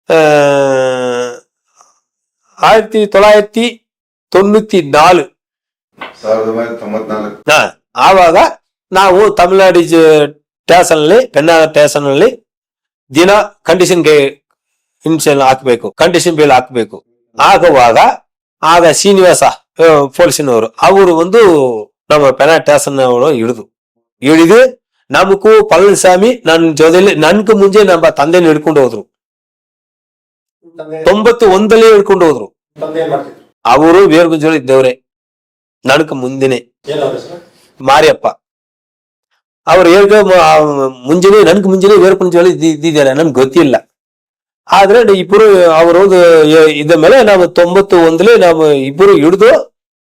1994 ಆವಾಗ ನಾವು ತಮಿಳುನಾಡು ಸ್ಟೇಷನ್ ಅಲ್ಲಿ ಪೆನ್ನಾಗ ಸ್ಟೇಷನ್ ಅಲ್ಲಿ ದಿನ ಕಂಡೀಷನ್ ಹಾಕ್ಬೇಕು, ಕಂಡೀಷನ್ ಬೇಲ್ ಹಾಕ್ಬೇಕು. ಆಗ ಶ್ರೀನಿವಾಸ ಪೊಲೀಸಿನವರು ಅವರು ಒಂದು ನಮ್ಮ ಪೆನ್ನಾ ಸ್ಟೇಷನ್ ಹಿಡಿದು ನಮಗೂ ಪಳನಿಸ್ವಾಮಿ ನನ್ನ ಜೊತೆಲಿ ನನ್ಗೂ ಮುಂಚೆ ನಮ್ಮ ತಂದೆನ ಹಿಡ್ಕೊಂಡು ಹೋದ್ರು. 91 ಹಿಡ್ಕೊಂಡು ಹೋದ್ರು. ಅವರು ವೀರಗುಂಜೋಳಿ ಇದ್ದವ್ರೆ, ನನ್ಕ ಮುಂದಿನೇ ಮಾರಿಯಪ್ಪ ಅವ್ರು ಮುಂಜಾನೆ ನನ್ಗೆ ಮುಂಜಾನೆ ವೀರಗುಂಜೋಳಿ ಇದ್ದಿದ್ದಾರೆ, ನನ್ಗೆ ಗೊತ್ತಿಲ್ಲ. ಆದ್ರೆ ಇಬ್ಬರು ಅವರು ಇದ ಮೇಲೆ ನಾವು 91 ನಾವು ಇಬ್ಬರು ಹಿಡಿದು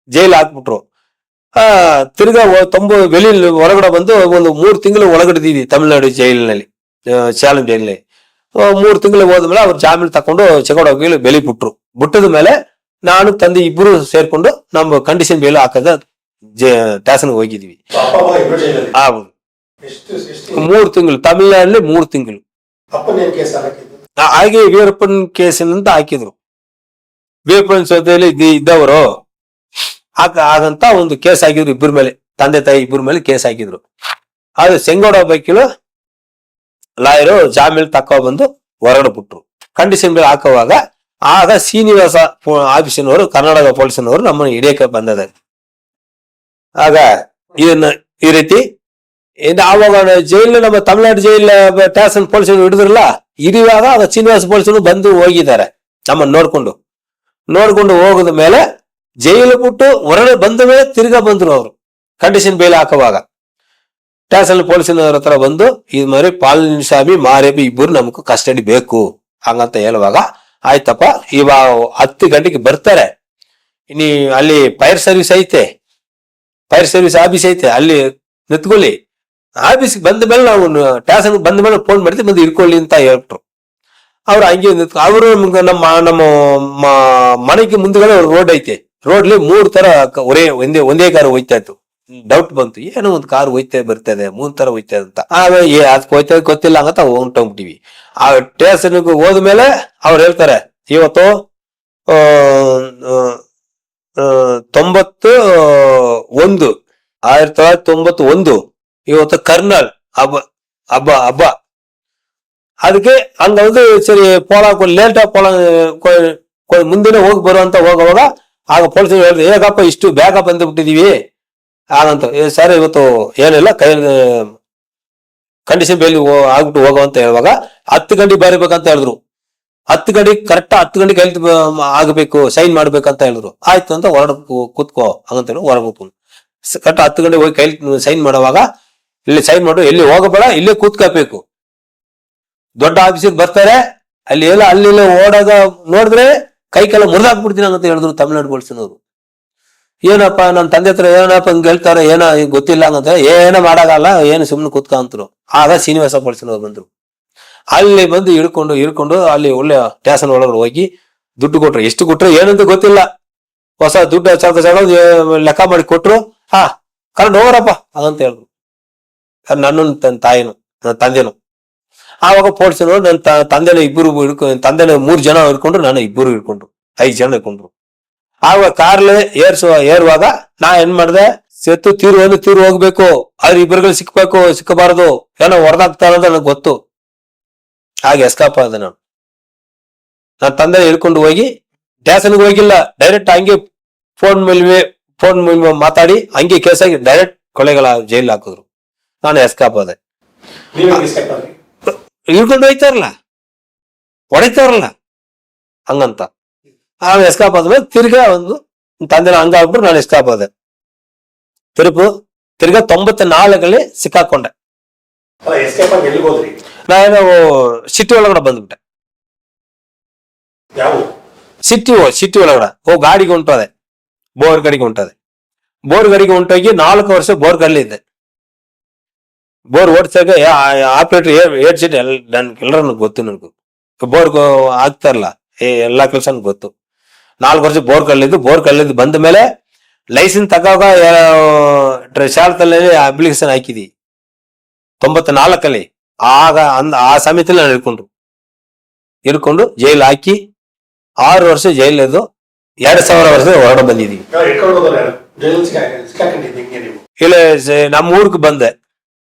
ಜೈಲ್ ಹಾಕ್ಬಿಟ್ರು. ತಿರ್ಗಾ ಬೆಳಿ ಹೊರಗಡೆ ಬಂದು ಒಂದು 3 ತಿಂಗಳು ಒಳಗಡೆದೀವಿ ತಮಿಳ್ನಾಡು ಜೈಲಿನಲ್ಲಿ, ಸೇಲಂ ಜೈಲಿನಲ್ಲಿ. 3 ತಿಂಗಳು ಹೋದ್ಮೇಲೆ ಅವ್ರು ಜಾಮೀನು ತಕೊಂಡು ಹೋಗಿ ಬೆಳಿ ಬಿಟ್ಟದ ಮೇಲೆ ನಾನು ತಂದೆ ಇಬ್ರು ಸೇರ್ಕೊಂಡು ನಮ್ಮ ಕಂಡೀಷನ್ ಬೇಲ್ ಹಾಕದ ಸ್ಟೇಷನ್ಗೆ ಹೋಗಿದ್ವಿ. 3 ತಿಂಗಳು ತಮಿಳ್ನಾಡಲ್ಲಿ 3 ತಿಂಗಳು ಹಾಗೆ ವೀರಪ್ಪನ್ ಕೇಸಿನಂತ ಹಾಕಿದ್ರು. ವೀರಪ್ಪನ್ ಜೊತೆಯಲ್ಲಿ ಇದ್ದವರು ಹಾಗಂತ ಒಂದು ಕೇಸ್ ಹಾಕಿದ್ರು ಇಬ್ಬರ ಮೇಲೆ, ತಂದೆ ತಾಯಿ ಇಬ್ಬರ ಮೇಲೆ ಕೇಸ್ ಹಾಕಿದ್ರು. ಅದು ಸೆಂಗೋಡ ಬೈಕಿಲು ಲಾಯರು ಜಾಮೀನು ಬಂದು ಹೊರಗಡೆ ಬಿಟ್ರು. ಕಂಡೀಷನ್ ಬೇಲ್ ಹಾಕುವಾಗ ಆಗ ಶ್ರೀನಿವಾಸ ಆಫೀಸಿನವರು, ಕರ್ನಾಟಕ ಪೊಲೀಸಿನವರು ನಮ್ಮನ್ನು ಹಿಡಿಯಕ್ಕೆ ಬಂದದ. ಆಗ ಇದನ್ನ ಈ ರೀತಿ ಆವಾಗ ಜೈಲ್, ನಮ್ಮ ತಮಿಳ್ನಾಡು ಜೈಲ್ ಸ್ಟೇಷನ್ ಪೊಲೀಸ್ ಹಿಡಿದ್ರಲ್ಲ, ಇರುವಾಗ ಆಗ ಶ್ರೀನಿವಾಸ ಪೊಲೀಸರು ಬಂದು ಹೋಗಿದ್ದಾರೆ ನಮ್ಮನ್ನು ನೋಡ್ಕೊಂಡು ಹೋಗದ ಮೇಲೆ ಜೈಲು ಬಿಟ್ಟು ಹೊರಗಡೆ ಬಂದ ಮೇಲೆ ತಿರ್ಗಾ ಬಂದ್ರು ಅವರು. ಕಂಡೀಷನ್ ಬೇಲ್ ಹಾಕುವಾಗ ಸ್ಟೇಷನ್ ಪೊಲೀಸಿನವ್ರ ಹತ್ರ ಬಂದು ಈ ಮಾರಿ ಪಳನಿಸ್ವಾಮಿ ಮಾರಿಯಪ್ಪ ಇಬ್ಬರು ನಮಗೂ ಕಸ್ಟಡಿ ಬೇಕು ಹಂಗಂತ ಹೇಳುವಾಗ, ಆಯ್ತಪ್ಪ ಇವಾಗ 10 ಗಂಟೆಗೆ ಬರ್ತಾರೆ, ಇನ್ನು ಅಲ್ಲಿ ಫೈರ್ ಸರ್ವಿಸ್ ಐತೆ, ಫೈರ್ ಸರ್ವಿಸ್ ಆಫೀಸ್ ಐತೆ, ಅಲ್ಲಿ ನಿಂತ್ಕೊಳ್ಳಿ, ಆಫೀಸ್ಗೆ ಬಂದ ಮೇಲೆ ನಾವು ಸ್ಟೇಷನ್ ಬಂದ ಮೇಲೆ ಫೋನ್ ಮಾಡ್ತೀವಿ, ಬಂದು ಇಟ್ಕೊಳ್ಳಿ ಅಂತ ಹೇಳ್ಬಿಟ್ರು. ಅವ್ರು ಹಂಗೆ ಅವರು ನಮ್ಮ ಮನೆಗೆ ಮುಂದ್ಗಡೆ ರೋಡ್ ಐತೆ, ರೋಡ್ಲಿ 3 ತರ ಒಂದೇ ಕಾರ್ ಹೋಯ್ತಾ ಇತ್ತು. ಡೌಟ್ ಬಂತು, ಏನೋ ಒಂದು ಕಾರ್ ಬರ್ತದೆ 3 ತರ ಹೋಯ್ತದೆ ಅಂತ. ಆಮೇಲೆ ಅದಕ್ಕೆ ಹೋಯ್ತದೆ ಗೊತ್ತಿಲ್ಲ ಹಂಗಂತ ಹೊಂಟೋಗ್ಬಿಟ್ಟಿವಿ. ಆ ಸ್ಟೇಷನ್ಗೆ ಹೋದ್ಮೇಲೆ ಅವ್ರು ಹೇಳ್ತಾರೆ, ಇವತ್ತು 1991 ಇವತ್ತು ಕರ್ನಲ್ ಹಬ್ಬ ಅದಕ್ಕೆ ಹಂಗಂದು ಸರಿ ಲೇಟ್ ಮುಂದಿನ ಹೋಗಿ ಬರುವಂತ ಹೋಗುವಾಗ ಆಗ ಪೊಲೀಸ್ ಹೇಳಿದ್ರು, ಹೇಗಪ್ಪ ಇಷ್ಟು ಬೇಗ ಬಂದ್ಬಿಟ್ಟಿದೀವಿ ಹಾಗಂತ. ಸರ್ ಇವತ್ತು ಏನಿಲ್ಲ, ಕಂಡೀಷನ್ ಬೇಲಿ ಆಗ್ಬಿಟ್ಟು ಹೋಗುವಂತ ಹೇಳುವಾಗ 10 ಗಂಟೆಗೆ ಬರಬೇಕಂತ ಹೇಳಿದ್ರು. 10 ಗಂಟೆಗೆ ಕರೆಕ್ಟ್ 10 ಗಂಟೆಗೆ ಆಗ್ಬೇಕು, ಸೈನ್ ಮಾಡ್ಬೇಕಂತ ಹೇಳಿದ್ರು. ಆಯ್ತು ಅಂತ ಕೂತ್ಕೋ ಹಂಗಂತ ಹೇಳಿ ಹೊರಬೇಕು. ಕರೆಕ್ಟ್ 10 ಗಂಟೆಗೆ ಹೋಗಿ ಕೈಲಿ ಸೈನ್ ಮಾಡುವಾಗ, ಇಲ್ಲಿ ಸೈನ್ ಮಾಡು, ಎಲ್ಲಿ ಹೋಗಬೇಡ, ಇಲ್ಲೇ ಕೂತ್ಕೋಬೇಕು. ದೊಡ್ಡ ಆಫೀಸಿಗೆ ಬರ್ತಾರೆ, ಅಲ್ಲಿ ಓಡಾಗ ನೋಡಿದ್ರೆ ಕೈಕೆಲ್ಲ ಮುರಿದಾಕ್ಬಿಡ್ತೀನಿ ಅಂತ ಹೇಳಿದ್ರು ತಮಿಳ್ನಾಡು ಪೊಲೀಸಿನವರು. ಏನಪ್ಪ ನಮ್ಮ ತಂದೆ ಹತ್ರ ಏನಪ್ಪ ಹಂಗ ಹೇಳ್ತಾರೆ, ಏನೋ ಗೊತ್ತಿಲ್ಲ ಹಂಗಂತ, ಏನೋ ಮಾಡಾಗಲ್ಲ, ಏನು ಸುಮ್ನೆ ಕೂತ್ಕೊಂತರು. ಆಗ ಶ್ರೀನಿವಾಸ ಪೊಲೀಸಿನವರು ಬಂದ್ರು. ಅಲ್ಲಿ ಬಂದು ಹಿಡ್ಕೊಂಡು ಅಲ್ಲಿ ಒಳ್ಳೆ ಸ್ಟೇಷನ್ ಒಳಗಡೆ ಹೋಗಿ ದುಡ್ಡು ಕೊಟ್ರು. ಎಷ್ಟು ಕೊಟ್ರು ಏನಂತ ಗೊತ್ತಿಲ್ಲ, ಹೊಸ ದುಡ್ಡು ಲೆಕ್ಕ ಮಾಡಿ ಕೊಟ್ರು. ಕರೆಂಟ್ ಹೋಗ್ರಪ್ಪ ಹಾಗಂತ ಹೇಳಿದ್ರು. ನನ್ನನ್ನು ತಾಯಿನು ನನ್ನ ತಂದೆನು. ಆವಾಗ ಪೊಲೀಸರು ನನ್ನ ತಂದೆನ ಇಬ್ಬರು ತಂದೆನ 3 ಜನ ಹಿಡ್ಕೊಂಡ್ರು, ನಾನು ಇಬ್ಬರು ಹಿಡ್ಕೊಂಡ್ರು, 5 ಜನ ಹಿಡ್ಕೊಂಡ್ರು. ಆವಾಗ ಕಾರ್ಲೆ ಏರುವಾಗ ನಾ ಏನ್ ಮಾಡ್ದೆ, ಸೆತ್ತು ತೀರು ಹೋಗ್ಬೇಕು, ಆದ್ರೆ ಇಬ್ಬರುಗಳು ಸಿಕ್ಕಬಾರದು, ಏನೋ ಹೊಡೆದಾಗ್ತಾರ ಅಂತ ನನಗೆ ಗೊತ್ತು. ಹಾಗೆ ಎಸ್ಕಾಪ್ ಆದ ನಾನು. ನನ್ನ ತಂದೆ ಹಿಡ್ಕೊಂಡು ಹೋಗಿ ಸ್ಟೇಷನ್ಗೆ ಹೋಗಿಲ್ಲ, ಡೈರೆಕ್ಟ್ ಹಂಗೆ ಫೋನ್ ಮೇಲೆ ಮಾತಾಡಿ ಹಂಗೆ ಕೇಸಾಗಿ ಡೈರೆಕ್ಟ್ ಕೊಲೆಗಳ ಜೈಲ್ ಹಾಕಿದ್ರು. ನಾನು ಎಸ್ಕಾಪ್ ಆದೆ. ಹಿಡ್ಕೊಂಡು ಹೊಡಿತಾರಲ್ಲ ಹಂಗಂತ. ಎಸ್ಕಾಪ್ ಆದ್ಮೇಲೆ ತಿರ್ಗಾ ಒಂದು ತಂದೆನ ಹಂಗಾಗ್ಬಿಟ್ಟು ನಾನು ಎಸ್ಕಾಪ್ ಆದೆ. ತಿರ್ಗಾ 94 ಸಿಕ್ಕಾಕೊಂಡೆ. ನಾನು ಸಿಟಿ ಒಳಗಡೆ ಬಂದ್ಬಿಟ್ಟೆ. ಸಿಟಿ ಒಳಗಡೆ ಗಾಡಿಗೆ ಹೊಂಟೋದೆ, ಬೋರ್ ಗಾಡಿಗೆ ಹೊಂಟೋಗಿ 4 ವರ್ಷ ಬೋರ್ ಗಾಡಿ ಇದ್ದೆ. ಬೋರ್ ಓಡಿಸಾಗ ಆಪರೇಟರ್ ಏಡ್ಸಿಟ್ಟು ಎಲ್ಲರೂ ಗೊತ್ತು. ನನಗೂ ಬೋರ್ ಆಗ್ತಾರಲ್ಲ ಎಲ್ಲಾ ಕೆಲಸ ಗೊತ್ತು. 4 ವರ್ಷ ಬೋರ್ ಕಲ್ಲಿದ್ದು ಬಂದ ಮೇಲೆ ಲೈಸೆನ್ಸ್ ತಗೋಗ ಶಾಲದಲ್ಲಿ ಅಪ್ಲಿಕೇಶನ್ ಹಾಕಿದಿ 94. ಆಗ ಆ ಸಮಯದಲ್ಲಿ ನಾನು ಹಿಡ್ಕೊಂಡ್ರು. ಹಿಡ್ಕೊಂಡು ಜೈಲ್ ಹಾಕಿ 6 ವರ್ಷ ಜೈಲದ್ದು 2000 ವರ್ಷ ಹೊರಗಡೆ ಬಂದಿದೀವಿ. ಇಟ್ಕೊಂಡು ಹೋಗೋರು ಯಾರು? ಜೈಲಲ್ಲಿ ಸಿಕ್ಕಾಕೊಂಡಿದ್ದು ಹಿಂಗೆ ನೀವು? ಇಲ್ಲ ನಮ್ಮ ಊರಿಗೆ ಬಂದೆ.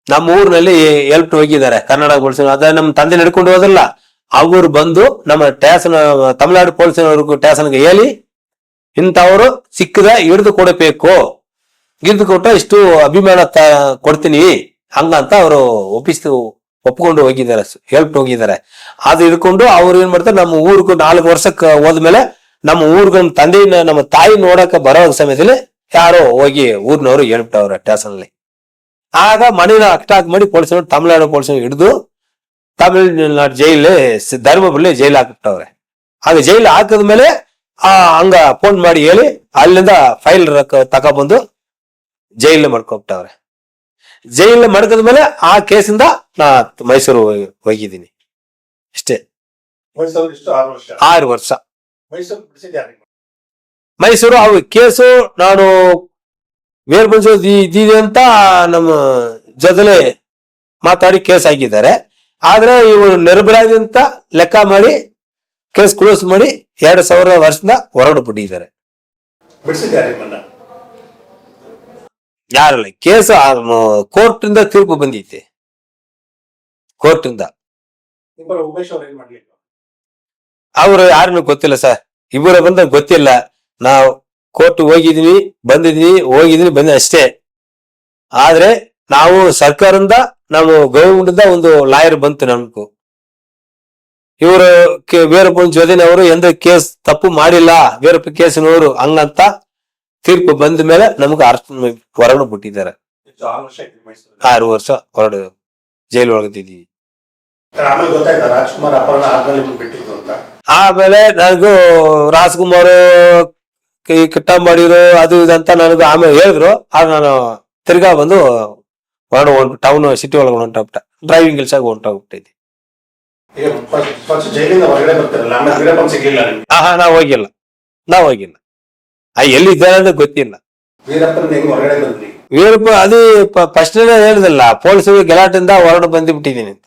ನಮ್ಮ ಊರಿನಲ್ಲಿ ಹೆಲ್ಪ್ ಹೋಗಿದ್ದಾರೆ ಕನ್ನಡ ಪೊಲೀಸ್. ಅದ ನಮ್ಮ ತಂದೆ ನಡ್ಕೊಂಡು ಹೋದಲ್ಲ, ಅವರು ಬಂದು ನಮ್ಮ ಸ್ಟೇಷನ್ ತಮಿಳ್ನಾಡು ಪೊಲೀಸ್ನವ್ರಿಗೂ ಸ್ಟೇಷನ್ಗೆ ಹೇಳಿ ಇಂಥವ್ರು ಸಿಕ್ಕದ ಹಿಡಿದು ಕೊಡಬೇಕು, ಹಿಡಿದು ಕೊಟ್ಟ ಇಷ್ಟು ಅಭಿಮಾನ ಕೊಡ್ತೀನಿ ಹಂಗಂತ ಅವರು ಒಪ್ಕೊಂಡು ಹೋಗಿದ್ದಾರೆ, ಹೆಲ್ಪ್ ಹೋಗಿದ್ದಾರೆ. ಅದು ಹಿಡ್ಕೊಂಡು ಅವ್ರು ಏನ್ ಮಾಡ್ತಾರೆ, ನಮ್ಮ ಊರಿಗೂ 4 ವರ್ಷಕ್ಕೆ ಹೋದ್ಮೇಲೆ ನಮ್ಮ ಊರ್ಗ ತಂದೆನ ನಮ್ಮ ತಾಯಿ ನೋಡಕ ಬರೋ ಸಮಯದಲ್ಲಿ ಯಾರೋ ಹೋಗಿ ಊರ್ನವ್ರು ಹೇಳ್ಬಿಟ್ಟವ್ರೆ ಸ್ಟೇಷನ್ ಅಲ್ಲಿ. ಆಗ ಮನೇನ ಅಟ್ಯಾಕ್ ಮಾಡಿ ಪೊಲೀಸರು ತಮಿಳ್ನಾಡು ಪೊಲೀಸರು ಹಿಡಿದು ತಮಿಳ್ನಾಡು ಜೈಲ್ ಧರ್ಮಪುರಿ ಜೈಲ್ ಹಾಕ್ಬಿಟ್ಟವ್ರೆ. ಆಗ ಜೈಲ್ ಹಾಕಿದ್ಮೇಲೆ ಹಂಗ ಫೋನ್ ಮಾಡಿ ಹೇಳಿ ಅಲ್ಲಿಂದ ಫೈಲ್ ತಗೊಬಂದು ಜೈಲ್ ಮಾಡ್ಕೊಬಿಟ್ಟವ್ರೆ. ಜೈಲ್ ಮಾಡ್ಕದ್ಮೇಲೆ ಆ ಕೇಸಿಂದ ನಾ ಮೈಸೂರು ಹೋಗಿದ್ದೀನಿ ಅಷ್ಟೇ. ಮೈಸೂರು ಇಷ್ಟು 6 ವರ್ಷ. 6 ವರ್ಷ ಮೈಸೂರು ಬಿಡಿಸಿದ್ಯಾರು? ಮೈಸೂರು ಅವು ಕೇಸು ನಾನು ವೀರಭಂಜ ಇದಿದೆ ಅಂತ ನಮ್ಮ ಜೊತೆಲೆ ಮಾತಾಡಿ ಕೇಸ್ ಹಾಕಿದ್ದಾರೆ. ಆದ್ರೆ ಇವರು ನಿರ್ಭರಾಗಿ ಅಂತ ಲೆಕ್ಕ ಮಾಡಿ ಕೇಸ್ ಕ್ಲೋಸ್ ಮಾಡಿ 2000 ವರ್ಷದಿಂದ ಹೊರಗಡೆ ಬಿಟ್ಟಿದ್ದಾರೆ. ಬಿಡಿಸಿದ್ಯಾರು ನಿಮ್ಮನ್ನ? ಯಾರಲ್ಲ, ಕೇಸ್ ಕೋರ್ಟ್ ಇಂದ ತೀರ್ಪು ಬಂದೈತಿ. ಕೋರ್ಟ್ ಇಂದ ಉಮೇಶ್ ಅವ್ರು ಏನ್ ಮಾಡ್ಲಿಲ್ಲ? ಅವ್ರು ಯಾರನ್ನು ಗೊತ್ತಿಲ್ಲ ಸರ್, ಇಬ್ಬರ ಬಂದ ಗೊತ್ತಿಲ್ಲ. ನಾವು ಕೋರ್ಟ್ ಹೋಗಿದೀನಿ ಬಂದಿದ್ದೀನಿ ಅಷ್ಟೇ. ಆದ್ರೆ ನಾವು ಸರ್ಕಾರದಿಂದ ನಾವು ಗೌರ್ಮೆಂಟ್ ಒಂದು ಲಾಯರ್ ಬಂತು ನಮ್ಗೂ. ಇವರು ವೀರಪ್ಪನ ಜೊತೆನವರು ಎಂದ ಕೇಸ್ ತಪ್ಪು ಮಾಡಿಲ್ಲ, ವೀರಪ್ಪ ಕೇಸಿನವರು ಹಂಗಂತ ತೀರ್ಪು ಬಂದ ಮೇಲೆ ನಮ್ಗೆ ಹೊರಗಡೆ ಬಿಟ್ಟಿದ್ದಾರೆ. 6 ವರ್ಷ ಹೊರಗಡೆ ಜೈಲ್ ಒಳಗಿದ್ದೀವಿ. ಆಮೇಲೆ ಗೊತ್ತಾಯ್ತಾ ರಾಜ್ಕುಮಾರ್ ಅಪಹರಣ ಆದ್ಮೇಲೆ ಬಿಟ್ಟಿದ್ದು ಅಂತ? ಆಮೇಲೆ ನನಗೂ ರಾಜ್ಕುಮಾರ್ ಕಿಟ್ಟ ಮಾಡಿರೋ ಅದು ಇದಂತ ನನಗೂ ಆಮೇಲೆ ಹೇಳಿದ್ರು. ಆಗ ನಾನು ತಿರ್ಗಾ ಬಂದು ಹೊರಡು ಟೌನ್ ಸಿಟಿ ಒಳಗೆ ಹೊಂಟೋಗ್ಬಿಟ್ಟ, ಡ್ರೈವಿಂಗ್ ಕೆಲ್ಸ ಹೊಂಟೋಗ್ಬಿಟ್ಟಿದ್ದೆ. ಜೈಲಿಂದ ಹೊರಗಡೆ ಬರ್ತಾರಲ್ಲ, ಆಮೇಲೆ ವೀರಪ್ಪನ್ ಸಿಗ್ಲಿಲ್ಲ ನಿಮ್ಗೆ? ನಾವ್ ಹೋಗಿಲ್ಲ. ಎಲ್ಲಿದ್ದಾರೆ ಅಂತ ಗೊತ್ತಿಲ್ಲ. ವೀರಪ್ಪನ್ ಹೆಂಗ್ ಹೊರಗಡೆ ಬಂದ್ರಿ? ವೀರಪ್ಪ ಅದು ಫಸ್ಟ್ ಹೇಳಿದಲ್ಲ, ಪೊಲೀಸರು ಗಲಾಟೆಯಿಂದ ಹೊರಗಡೆ ಬಂದ್ಬಿಟ್ಟಿದ್ದೀನಿ ಅಂತ.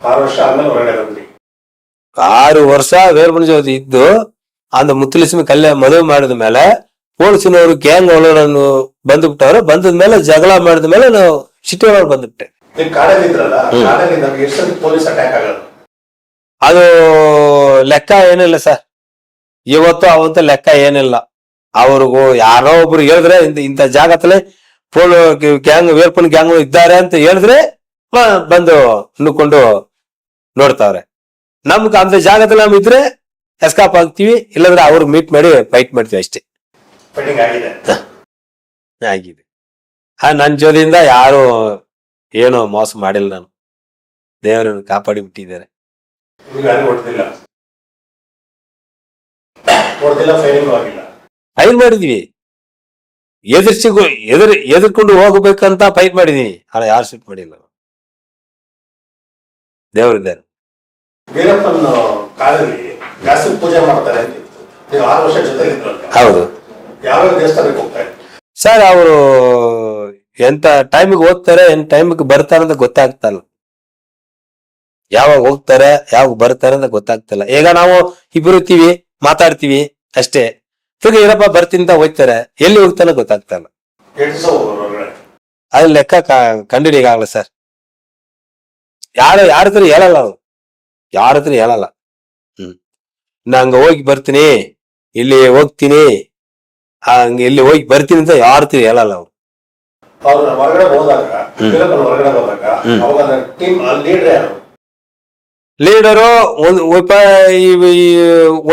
6 ವರ್ಷ ಆದ್ಮೇಲೆ ಹೊರಗಡೆ ಬಂದ್ರಿ? 6 ವರ್ಷ ವೀರಪ್ಪನ ಜೊತೆ ಇದ್ದು ಅಂದ ಮುತ್ತಲಕ್ಷ್ಮಿ ಕಲ್ಯಾಣ ಮದುವೆ ಮಾಡಿದ ಮೇಲೆ ಪೊಲೀಸಿನವರು ಗ್ಯಾಂಗ್ ಒಳಗನ್ನು ಬಂದ್ಬಿಟ್ಟವ್ರು. ಬಂದದ್ಮೇಲೆ ಜಗಳ ಮಾಡಿದ ಮೇಲೆ ನಾವು ಸಿಟಿ ಒಳಗೆ ಬಂದ್ಬಿಟ್ಟೆ. ನೀವು ಕಾಡಲ್ಲಿ ಇದ್ರಲ್ಲ, ಕಾಡಲ್ಲಿ ಎಷ್ಟು ಪೊಲೀಸ್ ಅಟ್ಯಾಕ್ ಆಗೋದು? ಅದು ಲೆಕ್ಕ ಏನಿಲ್ಲ ಸರ್, ಇವತ್ತು ಅವಂತ ಲೆಕ್ಕ ಏನಿಲ್ಲ. ಅವ್ರಿಗೂ ಯಾರೋ ಒಬ್ರು ಹೇಳಿದ್ರೆ ಇಂಥ ಜಾಗದಲ್ಲಿ ಗ್ಯಾಂಗ್ ವೀರಪ್ಪನ ಗ್ಯಾಂಗ್ ಇದ್ದಾರೆ ಅಂತ ಹೇಳಿದ್ರೆ ಬಂದು ನುಕೊಂಡು ನೋಡ್ತಾವ್ರೆ. ನಮ್ಗೆ ಅಂತ ಜಾಗದಲ್ಲಿ ನಮ್ ಇದ್ರೆ ಎಸ್ಕಾಪ್ ಆಗ್ತೀವಿ, ಇಲ್ಲಾಂದ್ರೆ ಅವ್ರಿಗೆ ಮೀಟ್ ಮಾಡಿ ಫೈಟ್ ಮಾಡ್ತೀವಿ ಅಷ್ಟೇ. ಆಗಿದೆ. ನನ್ ಜೊತೆಯಿಂದ ಯಾರು ಏನು ಮೋಸ ಮಾಡಿಲ್ಲ, ನಾನು ದೇವರನ್ನು ಕಾಪಾಡಿ ಬಿಟ್ಟಿದ್ದಾರೆ. ಫೈಟ್ ಮಾಡಿದೀವಿ, ಎದುರ್ಕೊಂಡು ಹೋಗ್ಬೇಕಂತ ಫೈಟ್ ಮಾಡಿದೀವಿ. ಯಾರು ಸಿಟ್ ಮಾಡಿಲ್ಲ, ದೇವರಿದ್ದಾರೆ. ವೀರಪ್ಪನ ಕಾಲದಲ್ಲಿ ಜಾಸ್ತಿ ಪೂಜೆ ಮಾಡ್ತಾರೆ ಅಂತ ನೀವು 6 ವರ್ಷ ಜೊತೆ ಇದ್ರಲ್ಲ? ಹೌದು. ಯಾವ ದೇವಸ್ಥಾನಕ್ಕೆ ಹೋಗ್ತಾರೆ ಸರ್? ಅವರು ಎಂತ ಟೈಮಿಗೆ ಹೋಗ್ತಾರೆ, ಎಂತ ಟೈಮಿಗೆ ಬರ್ತಾರೆ ಅಂತ ಗೊತ್ತಾಗ್ತಲ್ಲ. ಯಾವಾಗ ಹೋಗ್ತಾರೆ ಯಾವಾಗ ಬರ್ತಾರೆ ಅಂತ ಗೊತ್ತಾಗ್ತಿಲ್ಲ. ಈಗ ನಾವು ಇಬ್ರು ಇರ್ತೀವಿ, ಮಾತಾಡ್ತೀವಿ ಅಷ್ಟೇ. ತಿರ್ಗಿ ಏನಪ್ಪ ಬರ್ತೀನಿ ಅಂತ ಹೋಗ್ತಾರೆ, ಎಲ್ಲಿ ಹೋಗ್ತಾನೆ ಗೊತ್ತಾಗ್ತಲ್ಲ. ಅದ್ ಲೆಕ್ಕ ಕಂಡಿಡಿಗಾಗಲ್ಲ ಸರ್. ಯಾರ ಹತ್ರ ಹೇಳಲ್ಲ, ಅವ್ರು ಯಾರ ಹತ್ರ ಹೇಳಲ್ಲ. ನಂಗ ಹೋಗಿ ಬರ್ತೀನಿ, ಇಲ್ಲಿ ಹೋಗ್ತೀನಿ, ಹಂಗ ಇಲ್ಲಿ ಹೋಗಿ ಬರ್ತೀನಿ ಅಂತ ಯಾರ ಹತ್ರ ಹೇಳಲ್ಲ ಅವ್ರು. ಲೀಡರು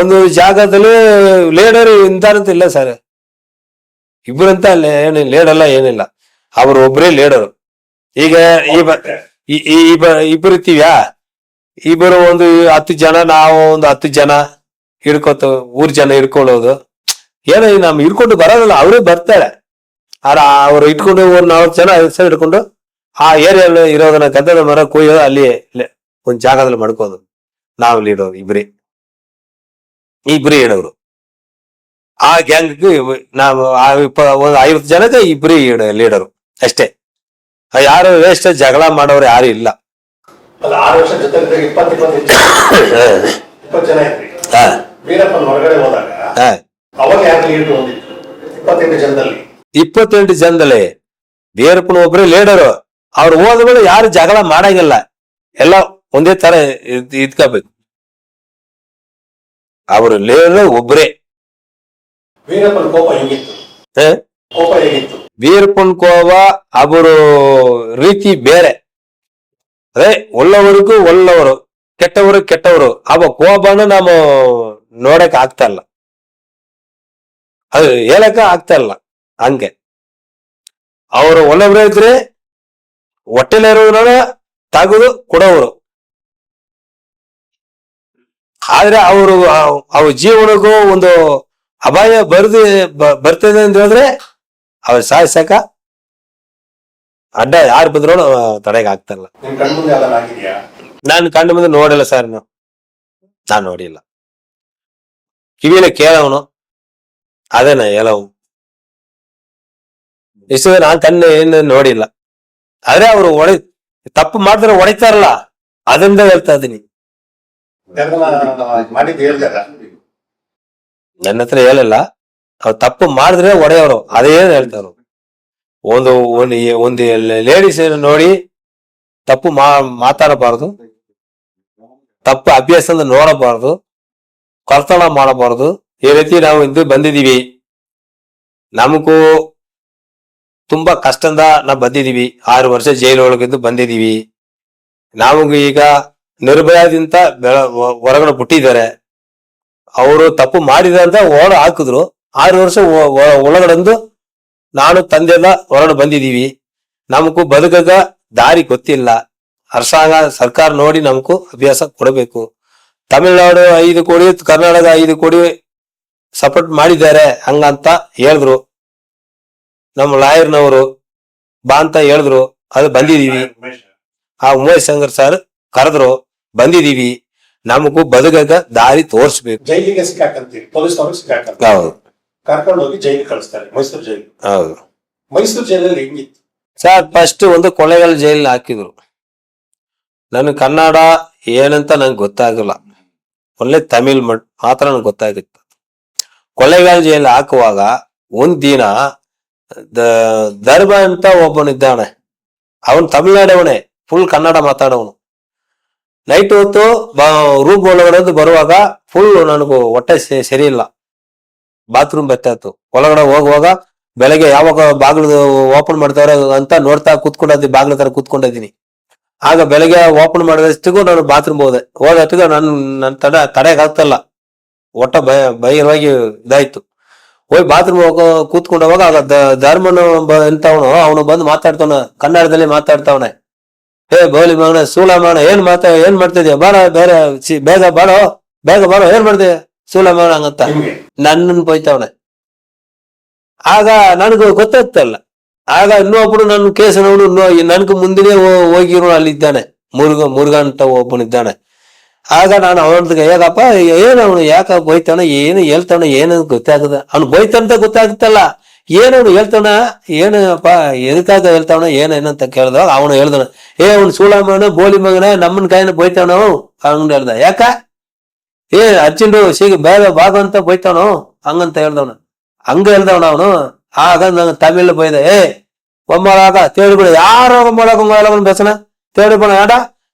ಒಂದು ಜಾಗದಲ್ಲಿ ಲೀಡರ್ ಇಂತಾರಂತ ಇಲ್ಲ ಸರ್. ಇಬ್ಬರಂತ ಲೀಡಲ್ಲ ಏನಿಲ್ಲ, ಅವ್ರು ಒಬ್ಬರೇ ಲೀಡರು. ಈಗ ಇಬ್ಬರು ಇರ್ತೀವ್ಯಾ, ಇಬ್ಬರು ಒಂದು 10 ಜನ, ನಾವು ಒಂದು 10 ಜನ ಹಿಡ್ಕೊತ ಊರ್ ಜನ ಹಿಡ್ಕೊಳ್ಳೋದು ಏನೋ ನಮ್ ಹಿಡ್ಕೊಂಡು ಬರೋದಲ್ಲ, ಅವರೇ ಬರ್ತಾರೆ. ಅವ್ರು ಇಟ್ಕೊಂಡು 4 ಜನ 5 ಜನ ಹಿಡ್ಕೊಂಡು ಆ ಏರಿಯಲ್ಲಿ ಇರೋದನ್ನ ಗಂಧದ ಮರ ಕೊಯ್ಯೋದು, ಅಲ್ಲಿ ಒಂದ್ ಜಾಗದಲ್ಲಿ ಮಾಡ್ಕೋದು. ನಾವು ಲೀಡರ್ ಇಬ್ರೇ ಹೇಳೋರು. ಆ ಗ್ಯಾಂಗ್ ನಾವು ಒಂದು 50 ಜನಕ್ಕೆ ಇಬ್ರೇ ಲೀಡರು ಅಷ್ಟೇ. ಯಾರು ವೇಸ್ಟ್ ಜಗಳ ಮಾಡೋರು ಯಾರು ಇಲ್ಲ. ಅಲ್ಲ 6 ವರ್ಷ ಜೊತೆ 20 ಜನ ಇದ್ರಿ. ಹಾ ವೀರಪ್ಪನ್ ಹೊರಗಡೆ ಹೋದಾಗ ಹಾ ಅವಾಗ ಯಾರು ಲೀಡರ್ ಹೊಂದಿತ್ತು 28 ಜನದಲ್ಲಿ? 28 ಜನದಲ್ಲಿ ವೀರಪ್ಪನ ಒಬ್ರೆ ಲೀಡರು. ಅವ್ರು ಹೋದ್ಮೇಲೆ ಯಾರು ಜಗಳ ಮಾಡಂಗಿಲ್ಲ, ಎಲ್ಲ ಒಂದೇ ತರ ಇದ್ಕೋಬೇಕು. ಅವರು ಲೀಡರ್ ಒಬ್ರೇ. ವೀರಪ್ಪನ್ ಕೋಪ ಹೆಂಗಿತ್ತು? ಕೋಪ ಹೇಗಿತ್ತು? ವೀರಪ್ಪನ್ ಕೋಪ ಅವರು ರೀತಿ ಬೇರೆ. ಅದೇ ಒಳ್ಳವರಿಗೂ ಒಳ್ಳವರು, ಕೆಟ್ಟವರು ಕೆಟ್ಟವರು. ಅವ ಕೋಪನ ನಾವು ನೋಡಕ್ ಆಗ್ತಾ ಇಲ್ಲ, ಅದು ಹೇಳಕ ಆಗ್ತಾ ಇಲ್ಲ. ಹಂಗೆ ಅವರು ಒಳ್ಳವರೇ ಇದ್ರೆ ಹೊಟ್ಟೆಲಿರೋನ ತೆಗೆದು ಕೊಡೋರು. ಆದ್ರೆ ಅವರು ಅವ್ರ ಜೀವನಕ್ಕೂ ಒಂದು ಅಪಾಯ ಬರ್ತದೆ ಅಂತ ಹೇಳಿದ್ರೆ ಅವ್ರ ಸಾಯಿಸಕ ಅಡ್ಡ ಯಾರು ಬಂದ್ರು ತಡೆಗೆ ಆಗ್ತಾರಲ್ಲ. ನಿಮ್ ಕಣ್ಮುಂದೆ ಅದನ್ನ ಆಗಿದ್ಯಾ? ನಾನು ಕಂಡು ಮುಂದೆ ನೋಡಿಲ್ಲ ಸರ್, ನಾನು ನೋಡಿಲ್ಲ. ಕಿವಿನ ಕೇಳವನು ಅದೇನ ಹೇಳವು, ಇಷ್ಟು ನಾನ್ ಕಣ್ಣು ಏನು ನೋಡಿಲ್ಲ. ಆದ್ರೆ ಅವ್ರು ತಪ್ಪು ಮಾಡಿದ್ರೆ ಹೊಡಿತಾರಲ್ಲ, ಅದರಿಂದ ಹೇಳ್ತಾ ಇದೀನಿ. ಮಾಡಿದ್ದು ಹೇಳ್ತಾರ? ನನ್ನ ಹತ್ರ ಹೇಳಿಲ್ಲ. ಅವ್ರು ತಪ್ಪು ಮಾಡಿದ್ರೆ ಹೊಡೆಯವರು, ಅದೇನು ಹೇಳ್ತಾರ. ಒಂದು ಒಂದು ಲೇಡೀಸ್ ನೋಡಿ ತಪ್ಪು ಮಾತಾಡಬಾರ್ದು, ತಪ್ಪು ಅಭ್ಯಾಸ ನೋಡಬಾರ್ದು, ಕರ್ತನ ಮಾಡಬಾರ್ದು. ಈ ರೀತಿ ನಾವು ಇಂದು ಬಂದಿದೀವಿ. ನಮಗೂ ತುಂಬಾ ಕಷ್ಟದಿಂದ ನಾವು ಬಂದಿದೀವಿ. 6 ವರ್ಷ ಜೈಲೊಳಗಿದ್ದು ಬಂದಿದೀವಿ. ನಮಗೂ ಈಗ ನಿರ್ಭಯದಿಂದ ಹೊರಗಡೆ ಬಿಟ್ಟಿದ್ದಾರೆ. ಅವರು ತಪ್ಪು ಮಾಡಿದ ಅಂತ ಓಡ ಹಾಕಿದ್ರು. 6 ವರ್ಷ ಒಳಗಡೆಂದು ನಾನು ತಂದೆಲ್ಲ ಹೊರಗಡೆ ಬಂದಿದೀವಿ. ನಮಗೂ ಬದುಕಗ ದಾರಿ ಗೊತ್ತಿಲ್ಲ. ಅರ್ಶಾಂಗ ಸರ್ಕಾರ ನೋಡಿ ನಮಗೂ ಅಭ್ಯಾಸ ಕೊಡಬೇಕು. ತಮಿಳ್ನಾಡು 5 ಕೋಟಿ, ಕರ್ನಾಟಕ 5 ಕೋಟಿ ಸಪೋರ್ಟ್ ಮಾಡಿದ್ದಾರೆ ಹಂಗಂತ ಹೇಳಿದ್ರು. ನಮ್ಮ ಲಾಯರ್ನವರು ಬಾ ಅಂತ ಹೇಳಿದ್ರು. ಅದು ಬಂದಿದೀವಿ. ಆ ಉಮೇಶ್ ಶಂಕರ್ ಸರ್ ಕರೆದ್ರು, ಬಂದಿದೀವಿ. ನಮಗೂ ಬದುಕಗ ದಾರಿ ತೋರಿಸ್ಬೇಕು. ಜೈಲಿಗೆ ಸಿಕ್ಕಾಕಂತೀವಿ, ಪೊಲೀಸ್ ಅವ್ರಿಗೆ ಸಿಕ್ಕಾಕಂತ. ಹೌದು, ಕರ್ಕೊಂಡು ಹೋಗಿ ಜೈಲಿಗೆ ಕಳಿಸ್ತಾರೆ, ಮೈಸೂರು ಜೈಲು. ಹೌದು ಮೈಸೂರು ಜೈಲಲ್ಲಿ ಹೆಂಗಿತ್ತು ಸರ್? ಫಸ್ಟ್ ಒಂದು ಕೊಳ್ಳೇಗಾಲ ಜೈಲ್ ಹಾಕಿದ್ರು. ನನ್ ಕನ್ನಡ ಏನಂತ ನಂಗೆ ಗೊತ್ತಾಗಲ್ಲ, ಒಳ್ಳೆ ತಮಿಳ್ ಮಾತ್ರ ನನ್ಗೆ ಗೊತ್ತಾಗಿತ್ತು. ಕೊಳ್ಳೇಗಾಲ ಜೈಲ್ ಹಾಕುವಾಗ ಒಂದ್ ದಿನ ಧರ್ಮ ಅಂತ ಒಬ್ಬನಿದ್ದಾನೆ. ಅವನ್ ತಮಿಳ್ನಾಡವನೇ, ಫುಲ್ ಕನ್ನಡ ಮಾತಾಡವನು. ನೈಟ್ ಹೊತ್ತು ರೂಮ್ ಒಳಗಡೆ ಬರುವಾಗ ಫುಲ್ ನನಗೂ ಹೊಟ್ಟೆ ಸರಿ ಇಲ್ಲ, ಬಾತ್ರೂಮ್ ಬರ್ತಾಯಿತ್ತು. ಒಳಗಡೆ ಹೋಗುವಾಗ ಬೆಳಗ್ಗೆ ಯಾವಾಗ ಬಾಗಿಲು ಓಪನ್ ಮಾಡ್ತಾರೆ ಅಂತ ನೋಡ್ತಾ ಕೂತ್ಕೊಂಡಿದ್ದೀನಿ, ಬಾಗಿಲು ತರ ಕೂತ್ಕೊಂಡಿದ್ದೀನಿ. ಆಗ ಬೆಳಗ್ಗೆ ಓಪನ್ ಮಾಡಿದಷ್ಟಿಗೂ ನಾನು ಬಾತ್ರೂಮ್ ಹೋದಷ್ಟಿಗೂ ನನ್ನ ತಡೆಗೆ ಆಗ್ತಲ್ಲ, ಹೊಟ್ಟೆ ಭಯವಾಗಿ ಇದಾಯ್ತು. ಹೋಗಿ ಬಾತ್ರೂಮ್ ಕೂತ್ಕೊಂಡು ಹೋಗ ಆಗ ಧರ್ಮನ ಎಂತವನು ಅವನು ಬಂದು ಮಾತಾಡ್ತಾವನ, ಕನ್ನಡದಲ್ಲಿ ಮಾತಾಡ್ತಾವನೆ. ಹೇ ಬೋಲಿ ಮಗನ ಸೂಲ ಮಗನ ಏನ್ ಮಾಡ್ತಿದ್ಯಾ, ಬಾರ ಬೇರೆ ಬೇಗ ಬಾರೋ ಏನ್ ಮಾಡ್ತೀಯ ಸೂಲ ಮಗನ ಹಂಗಂತ ನನ್ನನ್ನು ಬೈತಾವನೆ. ಆಗ ನನಗೂ ಗೊತ್ತಾಗ್ತಲ್ಲ. ಆಗ ಇನ್ನೊಬ್ಬರು ನನ್ನ ಕೇಸನವನು ನನ್ಗೂ ಮುಂದಿನೇ ಹೋಗಿರೋ ಅಲ್ಲಿದ್ದಾನೆ, ಮುರುಘ ಅಂತ ಒಬ್ಬನಿದ್ದಾನೆ. ಆಗ ನಾನು ಅವನಿಗೆ ಹೇಗಪ್ಪ ಏನು ಅವನು ಯಾಕ ಬೈತಾನ, ಏನು ಹೇಳ್ತಾನ, ಏನು ಗೊತ್ತಾಗದ. ಅವ್ನು ಬೈತಾನಂತ ಗೊತ್ತಾಗುತ್ತಲ್ಲ, ಏನವನು ಹೇಳ್ತಾನ, ಏನಪ್ಪ ಎದಕ್ಕಾಗ ಹೇಳ್ತಾವನ ಏನಂತ ಕೇಳ್ದಾಗ ಅವನು ಹೇಳ್ದಾನ, ಅವ್ನು ಸೂಳ ಮಗನ ಬೋಲಿ ಮಗನ ನಮ್ಮನ್ ಕಾಯಿನ ಬೈತಾವನು ಹಂಗ ಹೇಳ್ದ. ಯಾಕ ಅರ್ಜೆಂಟು ಬೇಗ ಭಾಗ ಅಂತ ಬೈತಾವನು ಹಂಗಂತ ಹೇಳ್ದವನ. ಹಂಗ ಹೇಳ್ದವನ ಅವನು. ಆಗ ನಂಗೆ ತಮಿಳ್ ಬೈದ, ಒಮ್ಮಳಾಗ ತೇಳಿಬಿಡ, ಯಾರೋ ಒಮ್ಮಳಾಗ ಬೆಸನ ತೇಳಿಬಿಡ ಏಡ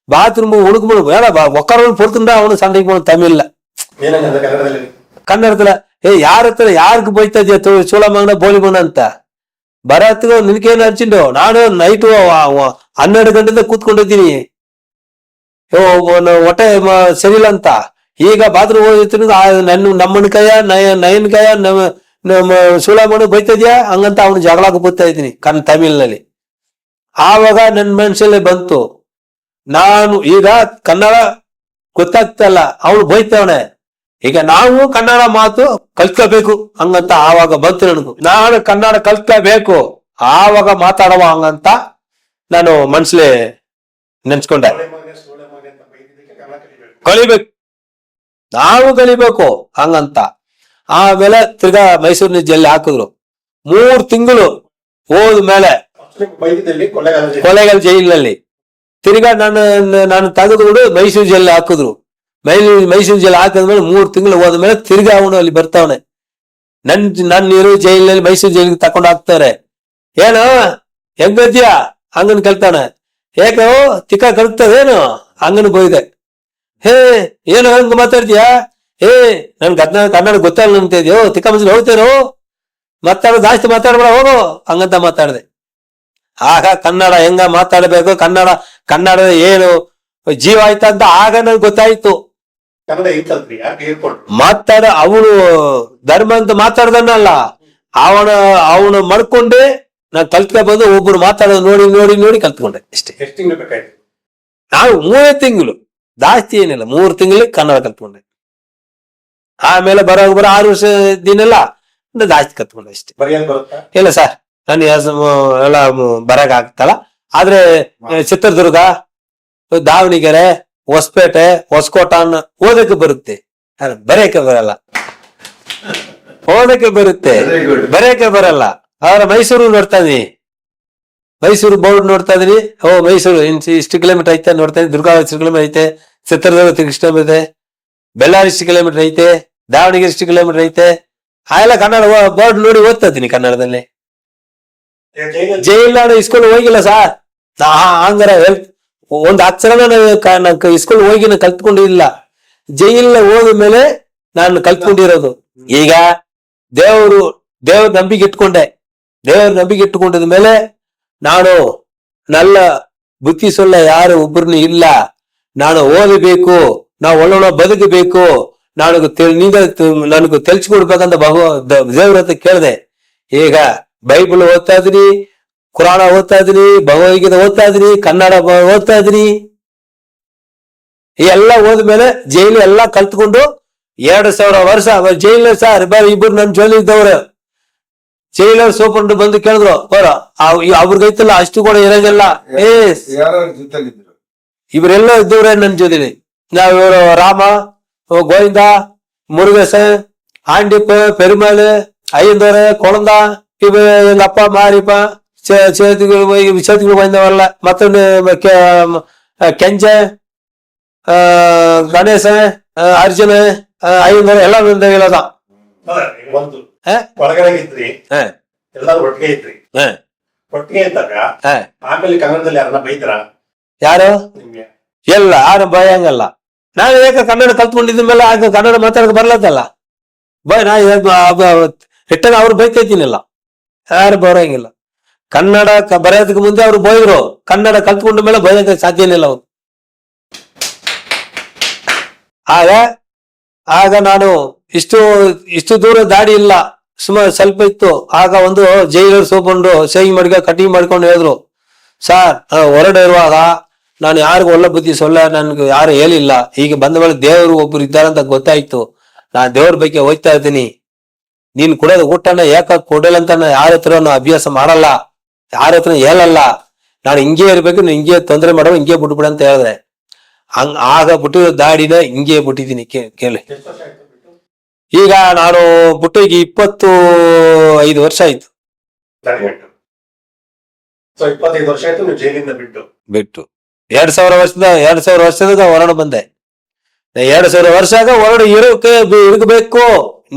ಬಾತ್ರೂಮ್ ಹುಡುಕ್ಬಿಡು ಏಡ ಒಕ್ಕರ ಪೊರ್ತುಂಡ ಅವನು ಸಣ್ಣ ತಮಿಳ್ಲ ಕನ್ನಡத்துல ಯಾರ ಹತ್ರ ಯಾರಿಗೂ ಬೈತಾ ಇದೆಯಾ ಸೂಳ ಮಗನ ಬೋಲಿ ಮಗನ ಅಂತ ಬರತ್ಗ ನಿನ್ಕೇನು ಅರ್ಜೆಂಟು. ನಾನು ನೈಟ್ 12 ಗಂಟೆಯಿಂದ ಕೂತ್ಕೊಂಡಿದ್ದೀನಿ, ಹೊಟ್ಟೆ ಸರಿಯಿಲ್ಲ ಅಂತ. ಈಗ ಬಾತ್ರೂಮ್ ಹೋಗಿರ್ತೀನಿ, ನಮ್ಮನ ಕೈಯ ನಯನ್ ಕೈಯ ನಮ್ಮ ಸೂಳ ಮಗನ ಬೈತಾ ಇದೆಯಾ ಹಂಗಂತ ಅವನು ಜಗಳಾಗ ಬೈತಾ ಇದ್ದೀನಿ ತಮಿಳ್ನಲ್ಲಿ. ಆವಾಗ ನನ್ನ ಮನಸ್ಸಲ್ಲಿ ಬಂತು, ನಾನು ಈಗ ಕನ್ನಡ ಗೊತ್ತಾಗ್ತಲ್ಲ, ಅವನು ಬೈತವನೆ, ಈಗ ನಾವು ಕನ್ನಡ ಮಾತು ಕಲ್ತ್ಕೋಬೇಕು ಹಂಗಂತ ಆವಾಗ ಬಂತು ನನಗೂ. ನಾನು ಕನ್ನಡ ಕಲ್ತ್ಕೋಬೇಕು, ಆವಾಗ ಮಾತಾಡುವ ಹಂಗಂತ ನಾನು ಮನ್ಸಲ್ಲಿ ನೆನ್ಸ್ಕೊಂಡೆ. ಕಲಿಬೇಕು, ನಾವು ಕಲಿಬೇಕು ಹಂಗಂತ. ಆಮೇಲೆ ತಿರ್ಗಾ ಮೈಸೂರಿನ ಜೈಲಿ ಹಾಕಿದ್ರು. 3 ತಿಂಗಳು ಹೋದ್ಮೇಲೆ ಕೊಳ್ಳೇಗಾಲ ಜೈಲಿನಲ್ಲಿ ತಿರ್ಗಾ ನಾನು ತೆಗೆದುಕೊಂಡು ಮೈಸೂರು ಜೈಲ್ ಹಾಕಿದ್ರು. ಮೈಸೂರು ಜೈಲ್ ಹಾಕಿದ್ಮೇಲೆ 3 ತಿಂಗಳು ಹೋದ್ಮೇಲೆ ತಿರ್ಗಾ ಅವನು ಅಲ್ಲಿ ಬರ್ತಾವನೆ. ನನ್ನ ಇರೋ ಜೈಲಿನಲ್ಲಿ ಮೈಸೂರು ಜೈಲಿಗೆ ತಕೊಂಡು ಹಾಕ್ತಾರೆ. ಏನು ಹೆಂಗದ್ಯಾ ಹಂಗನ್ ಕೇಳ್ತಾನೆ. ಏಕೋ ತಿಕ್ಕ ಕಲ್ತದೇನು ಹಂಗನ್ ಬೋಯ್ದೆ. ಹೇ ಏನು ಹಂಗ ಮಾತಾಡ್ತೀಯಾ? ನನ್ ಕನ್ನಡ ಗೊತ್ತಲ್ಲ ಅಂತ ಇದೆಯೋ, ತಿಕ್ಕ ಮನ್ಸಿಗೆ ಹೋಗ್ತೇನೋ, ಮಾತಾಡೋ ಜಾಸ್ತಿ ಮಾತಾಡ್ಬೇಡ ಹೋಗೋ ಹಂಗಂತ ಮಾತಾಡ್ದೆ. ಆಗ ಕನ್ನಡ ಹೆಂಗ ಮಾತಾಡ್ಬೇಕು, ಕನ್ನಡದ ಏನು ಜೀವ ಆಯ್ತ ಅಂತ ಆಗ ನನ್ಗೆ ಗೊತ್ತಾಯ್ತು. ಕನ್ನಡ ಹೆಂಗ್ ಕಲ್ತ್ರಿ? ಯಾಕೆ ಹೇಳ್ಕೊಟ್ರು? ಅವನು ಧರ್ಮ ಅಂತ ಮಾತಾಡ್ದನ್ನಲ್ಲ, ಅವನು ಮಾಡ್ಕೊಂಡೆ ನಾನು ಕಲ್ತ್ಕೊಂಡ್ ಬಂದು ಒಬ್ರು ಮಾತಾಡೋದು ನೋಡಿ ನೋಡಿ ನೋಡಿ ಕಲ್ತ್ಕೊಂಡೆ ಅಷ್ಟೇ. ಎಷ್ಟು ತಿಂಗಳು ಬೇಕಾಯ್ತು? ನಾವು 3 ತಿಂಗಳು, ಜಾಸ್ತಿ ಏನಿಲ್ಲ, 3 ತಿಂಗಳಿಗೆ ಕನ್ನಡ ಕಲ್ತ್ಕೊಂಡೆ. ಆಮೇಲೆ ಬರೋ 6 ವರ್ಷ ದಿನೆಲ್ಲ ಜಾಸ್ತಿ ಕಲ್ತ್ಕೊಂಡೆ ಅಷ್ಟೇ. ಬರೆಯೋದು ಬರುತ್ತಾ? ಇಲ್ಲ ಸರ್, ನಾನು ಎಲ್ಲ ಬರಕ್ ಆಗ್ತಲ್ಲ. ಆದ್ರೆ ಚಿತ್ರದುರ್ಗ, ದಾವಣಗೆರೆ, ಹೊಸಪೇಟೆ, ಹೊಸಕೋಟ ಓದಕ್ಕೆ ಬರುತ್ತೆ, ಬರೆಯಕ್ಕೆ ಬರಲ್ಲ. ಓದಕ್ಕೆ ಬರುತ್ತೆ, ಬರೆಯಕ್ಕೆ ಬರಲ್ಲ. ಆದ್ರೆ ಮೈಸೂರು ನೋಡ್ತಾ ಇದೀನಿ, ಮೈಸೂರು ಬೋರ್ಡ್ ನೋಡ್ತಾ ಇದೀನಿ. ಮೈಸೂರು ಇಷ್ಟು ಕಿಲೋಮೀಟರ್ ಐತೆ ನೋಡ್ತಾ ಇದೀನಿ. ದುರ್ಗ ಇಷ್ಟು ಕಿಲೋಮೀಟರ್ ಐತೆ, ಚಿತ್ರದುರ್ಗ ಇಷ್ಟು ಕಿಲೋಮೀಟರ್ ಐತೆ, ಬೆಳ್ಳಾರಿ ಇಷ್ಟು ಕಿಲೋಮೀಟರ್ ಐತೆ, ದಾವಣಗೆರೆ ಇಷ್ಟು ಕಿಲೋಮೀಟರ್ ಐತೆ. ಎಲ್ಲ ಕನ್ನಡ ಬೋರ್ಡ್ ನೋಡಿ ಓದ್ತಾ ಇದ್ದೀನಿ ಕನ್ನಡದಲ್ಲಿ. ಜೈಲ್ ನಾನು ಇಸ್ಕೂಲ್ ಹೋಗಿಲ್ಲ ಸರ್. ಹಂಗಾರ ಒಂದು ಅಕ್ಷರನ ನಾನು ಇಸ್ಕೂಲ್ ಹೋಗಿ ಕಲ್ತ್ಕೊಂಡಿಲ್ಲ. ಜೈಲ್ ಹೋದ ಮೇಲೆ ನಾನು ಕಲ್ತ್ಕೊಂಡಿರೋದು. ಈಗ ದೇವ್ರ ನಂಬಿಕೆ ಇಟ್ಕೊಂಡೆ. ದೇವ್ರ ನಂಬಿಕೆ ಇಟ್ಟುಕೊಂಡಿದ ಮೇಲೆ ನಾನು ನನ್ನ ಬುದ್ಧಿ ಸೊಲ್ಲ ಯಾರು ಒಬ್ಬರನ್ನು ಇಲ್ಲ. ನಾನು ಓದಬೇಕು, ನಾವು ಒಳ್ಳೊಳ್ಳೆ ಬದುಕಬೇಕು, ನನಗೆ ತಿಳಿಸ್ಕೊಡ್ಬೇಕಂತ ದೇವ್ರ ಹತ್ರ ಕೇಳಿದೆ. ಈಗ ಬೈಬಲ್ ಓದ್ತಾ ಇದ್ರಿ, ಕುರಾನ ಓದ್ತಾ ಇದ್ರಿ, ಭಗವದ್ಗೀತೆ ಓದ್ತಾ ಇದ್ರಿ, ಕನ್ನಡ ಓದ್ತಾ ಇದ್ರಿ. ಈ ಎಲ್ಲ ಹೋದ್ಮೇಲೆ ಜೈಲು ಎಲ್ಲ ಕಲ್ತ್ಕೊಂಡು 2000 ವರ್ಷ ಜೈಲ ಸರ್. ಇಬ್ರು ನನ್ನ ಜೈಲಿದ್ದವ್ರು ಜೈಲರ್ ಸೋಪಂಡು ಬಂದು ಕೇಳಿದ್ರು, ಅವ್ರಿಗೈತಲ್ಲ ಅಷ್ಟು ಕೂಡ ಇರಂಗಿಲ್ಲ. ಇವರೆಲ್ಲ ಇದ್ದವ್ರೆ ನನ್ನ ಜೊತೆಲಿ. ಇವರು ರಾಮ, ಗೋವಿಂದ, ಮುರುಗೇಶ, ಆಂಡಿಪ್ಪ, ಪೆರುಮಾಳ್, ಅಯ್ಯಂದೋರೆ, ಕೊಳಂದ, ಇವ ಎங்கಪ್ಪ ಮಾರಿಪ ಸೇತುಗಳು ಬಂದವಲ್ಲ. ಮತ್ತೊಂದು ಕೆಂಚ, ಗಣೇಶ, ಅರ್ಜುನ, ಅಯ್ಯಂದೋರೆ ಎಲ್ಲ ಇಲ್ಲದ. ಒಂದು ಒಳಗಡೆ ಇದ್ರಿ, ಎಲ್ಲಾರು ಒಟ್ಟಿಗೆ ಇದ್ರಿ. ಒಟ್ಟಿಗೆ ಇದ್ದಾಗ ಆಮೇಲೆ ಕನ್ನಡದಲ್ಲಿ ಯಾರನ್ನ ಬೈತಾರ? ಯಾರು? ನಿಮ್ಗೆ ಎಲ್ಲ ಯಾರು ಭಯಂಗಲ್ಲ. ನಾನು ಯಾಕೆ ಕನ್ನಡ ಕಲ್ತ್ಕೊಂಡಿದ್ದ ಮೇಲೆ ಆಗ ಕನ್ನಡ ಮಾತಾಡಕ್ ಬರ್ಲತ್ತಲ್ಲ. ನಾ ರಿಟರ್ನ್ ಅವ್ರು ಬೈತೈತೀನಿಲ್ಲ, ಯಾರು ಬರೋಂಗಿಲ್ಲ. ಕನ್ನಡ ಬರೆಯೋದಕ್ಕೆ ಮುಂದೆ ಅವ್ರು ಬೈದ್ರು, ಕನ್ನಡ ಕಲ್ತ್ಕೊಂಡ ಮೇಲೆ ಬಯೋದಕ್ಕೆ ಸಾಧ್ಯನೇ ಇಲ್ಲ ಅವ್ರು. ಆಗ ನಾನು ಇಷ್ಟು ದೂರ ದಾಡಿ ಇಲ್ಲ, ಸುಮಾರು ಸ್ವಲ್ಪ ಇತ್ತು. ಆಗ ಒಂದು ಜೈಲರ್ ಸೋಪಂಡು ಸೇವಿಂಗ್ ಕಟಿಂಗ್ ಮಾಡ್ಕೊಂಡು ಹೇಳಿದ್ರು, ಸರ್ ಹೊರಡೆ ಇರುವಾಗ ನಾನು ಯಾರಿಗೂ ಒಳ್ಳೆ ಬುದ್ಧಿ ಸೊಲ್ಲ ನನ್ಗೆ ಯಾರು ಹೇಳಿಲ್ಲ. ಈಗ ಬಂದ ಮೇಲೆ ದೇವರು ಒಬ್ರು ಇದ್ದಾರಂತ ಗೊತ್ತಾಯ್ತು. ನಾನು ದೇವ್ರ ಬಗ್ಗೆ ಹೋಗ್ತಾ ಇದ್ದೀನಿ. ನೀನ್ ಕೊಡೋದು ಊಟನ ಯಾಕ ಕೊಡಲ್ಲ ಅಂತ ಯಾರ ಹತ್ರ ಅಭ್ಯಾಸ ಮಾಡಲ್ಲ, ಯಾರ ಹತ್ರ ಹೇಳಲ್ಲ. ನಾನು ಹಿಂಗೆ ಇರ್ಬೇಕು, ನೀನ್ ಹಿಂಗೆ ತೊಂದರೆ ಮಾಡೋ, ಹಿಂಗೆ ಬಿಟ್ಬಿಡ ಅಂತ ಹೇಳಿದ್ರೆ ಆಗ ಬಿಟ್ಟು ದಾಡಿನ ಹಿಂಗೆ ಬಿಟ್ಟಿದ್ದೀನಿ. ಕೇಳಿ, ಈಗ ನಾನು ಬಿಟ್ಟು ಈಗ 25 ವರ್ಷ ಆಯ್ತು. 25 ವರ್ಷ ಆಯ್ತು ನೀವು ಜೈಲಿಂದ ಬಿಟ್ಟು 2000 ವರ್ಷದಾಗ ಹೊರಡು ಬಂದೆ. 2000 ವರ್ಷಾಗ ಹೊರಡು ಇರಬೇಕು.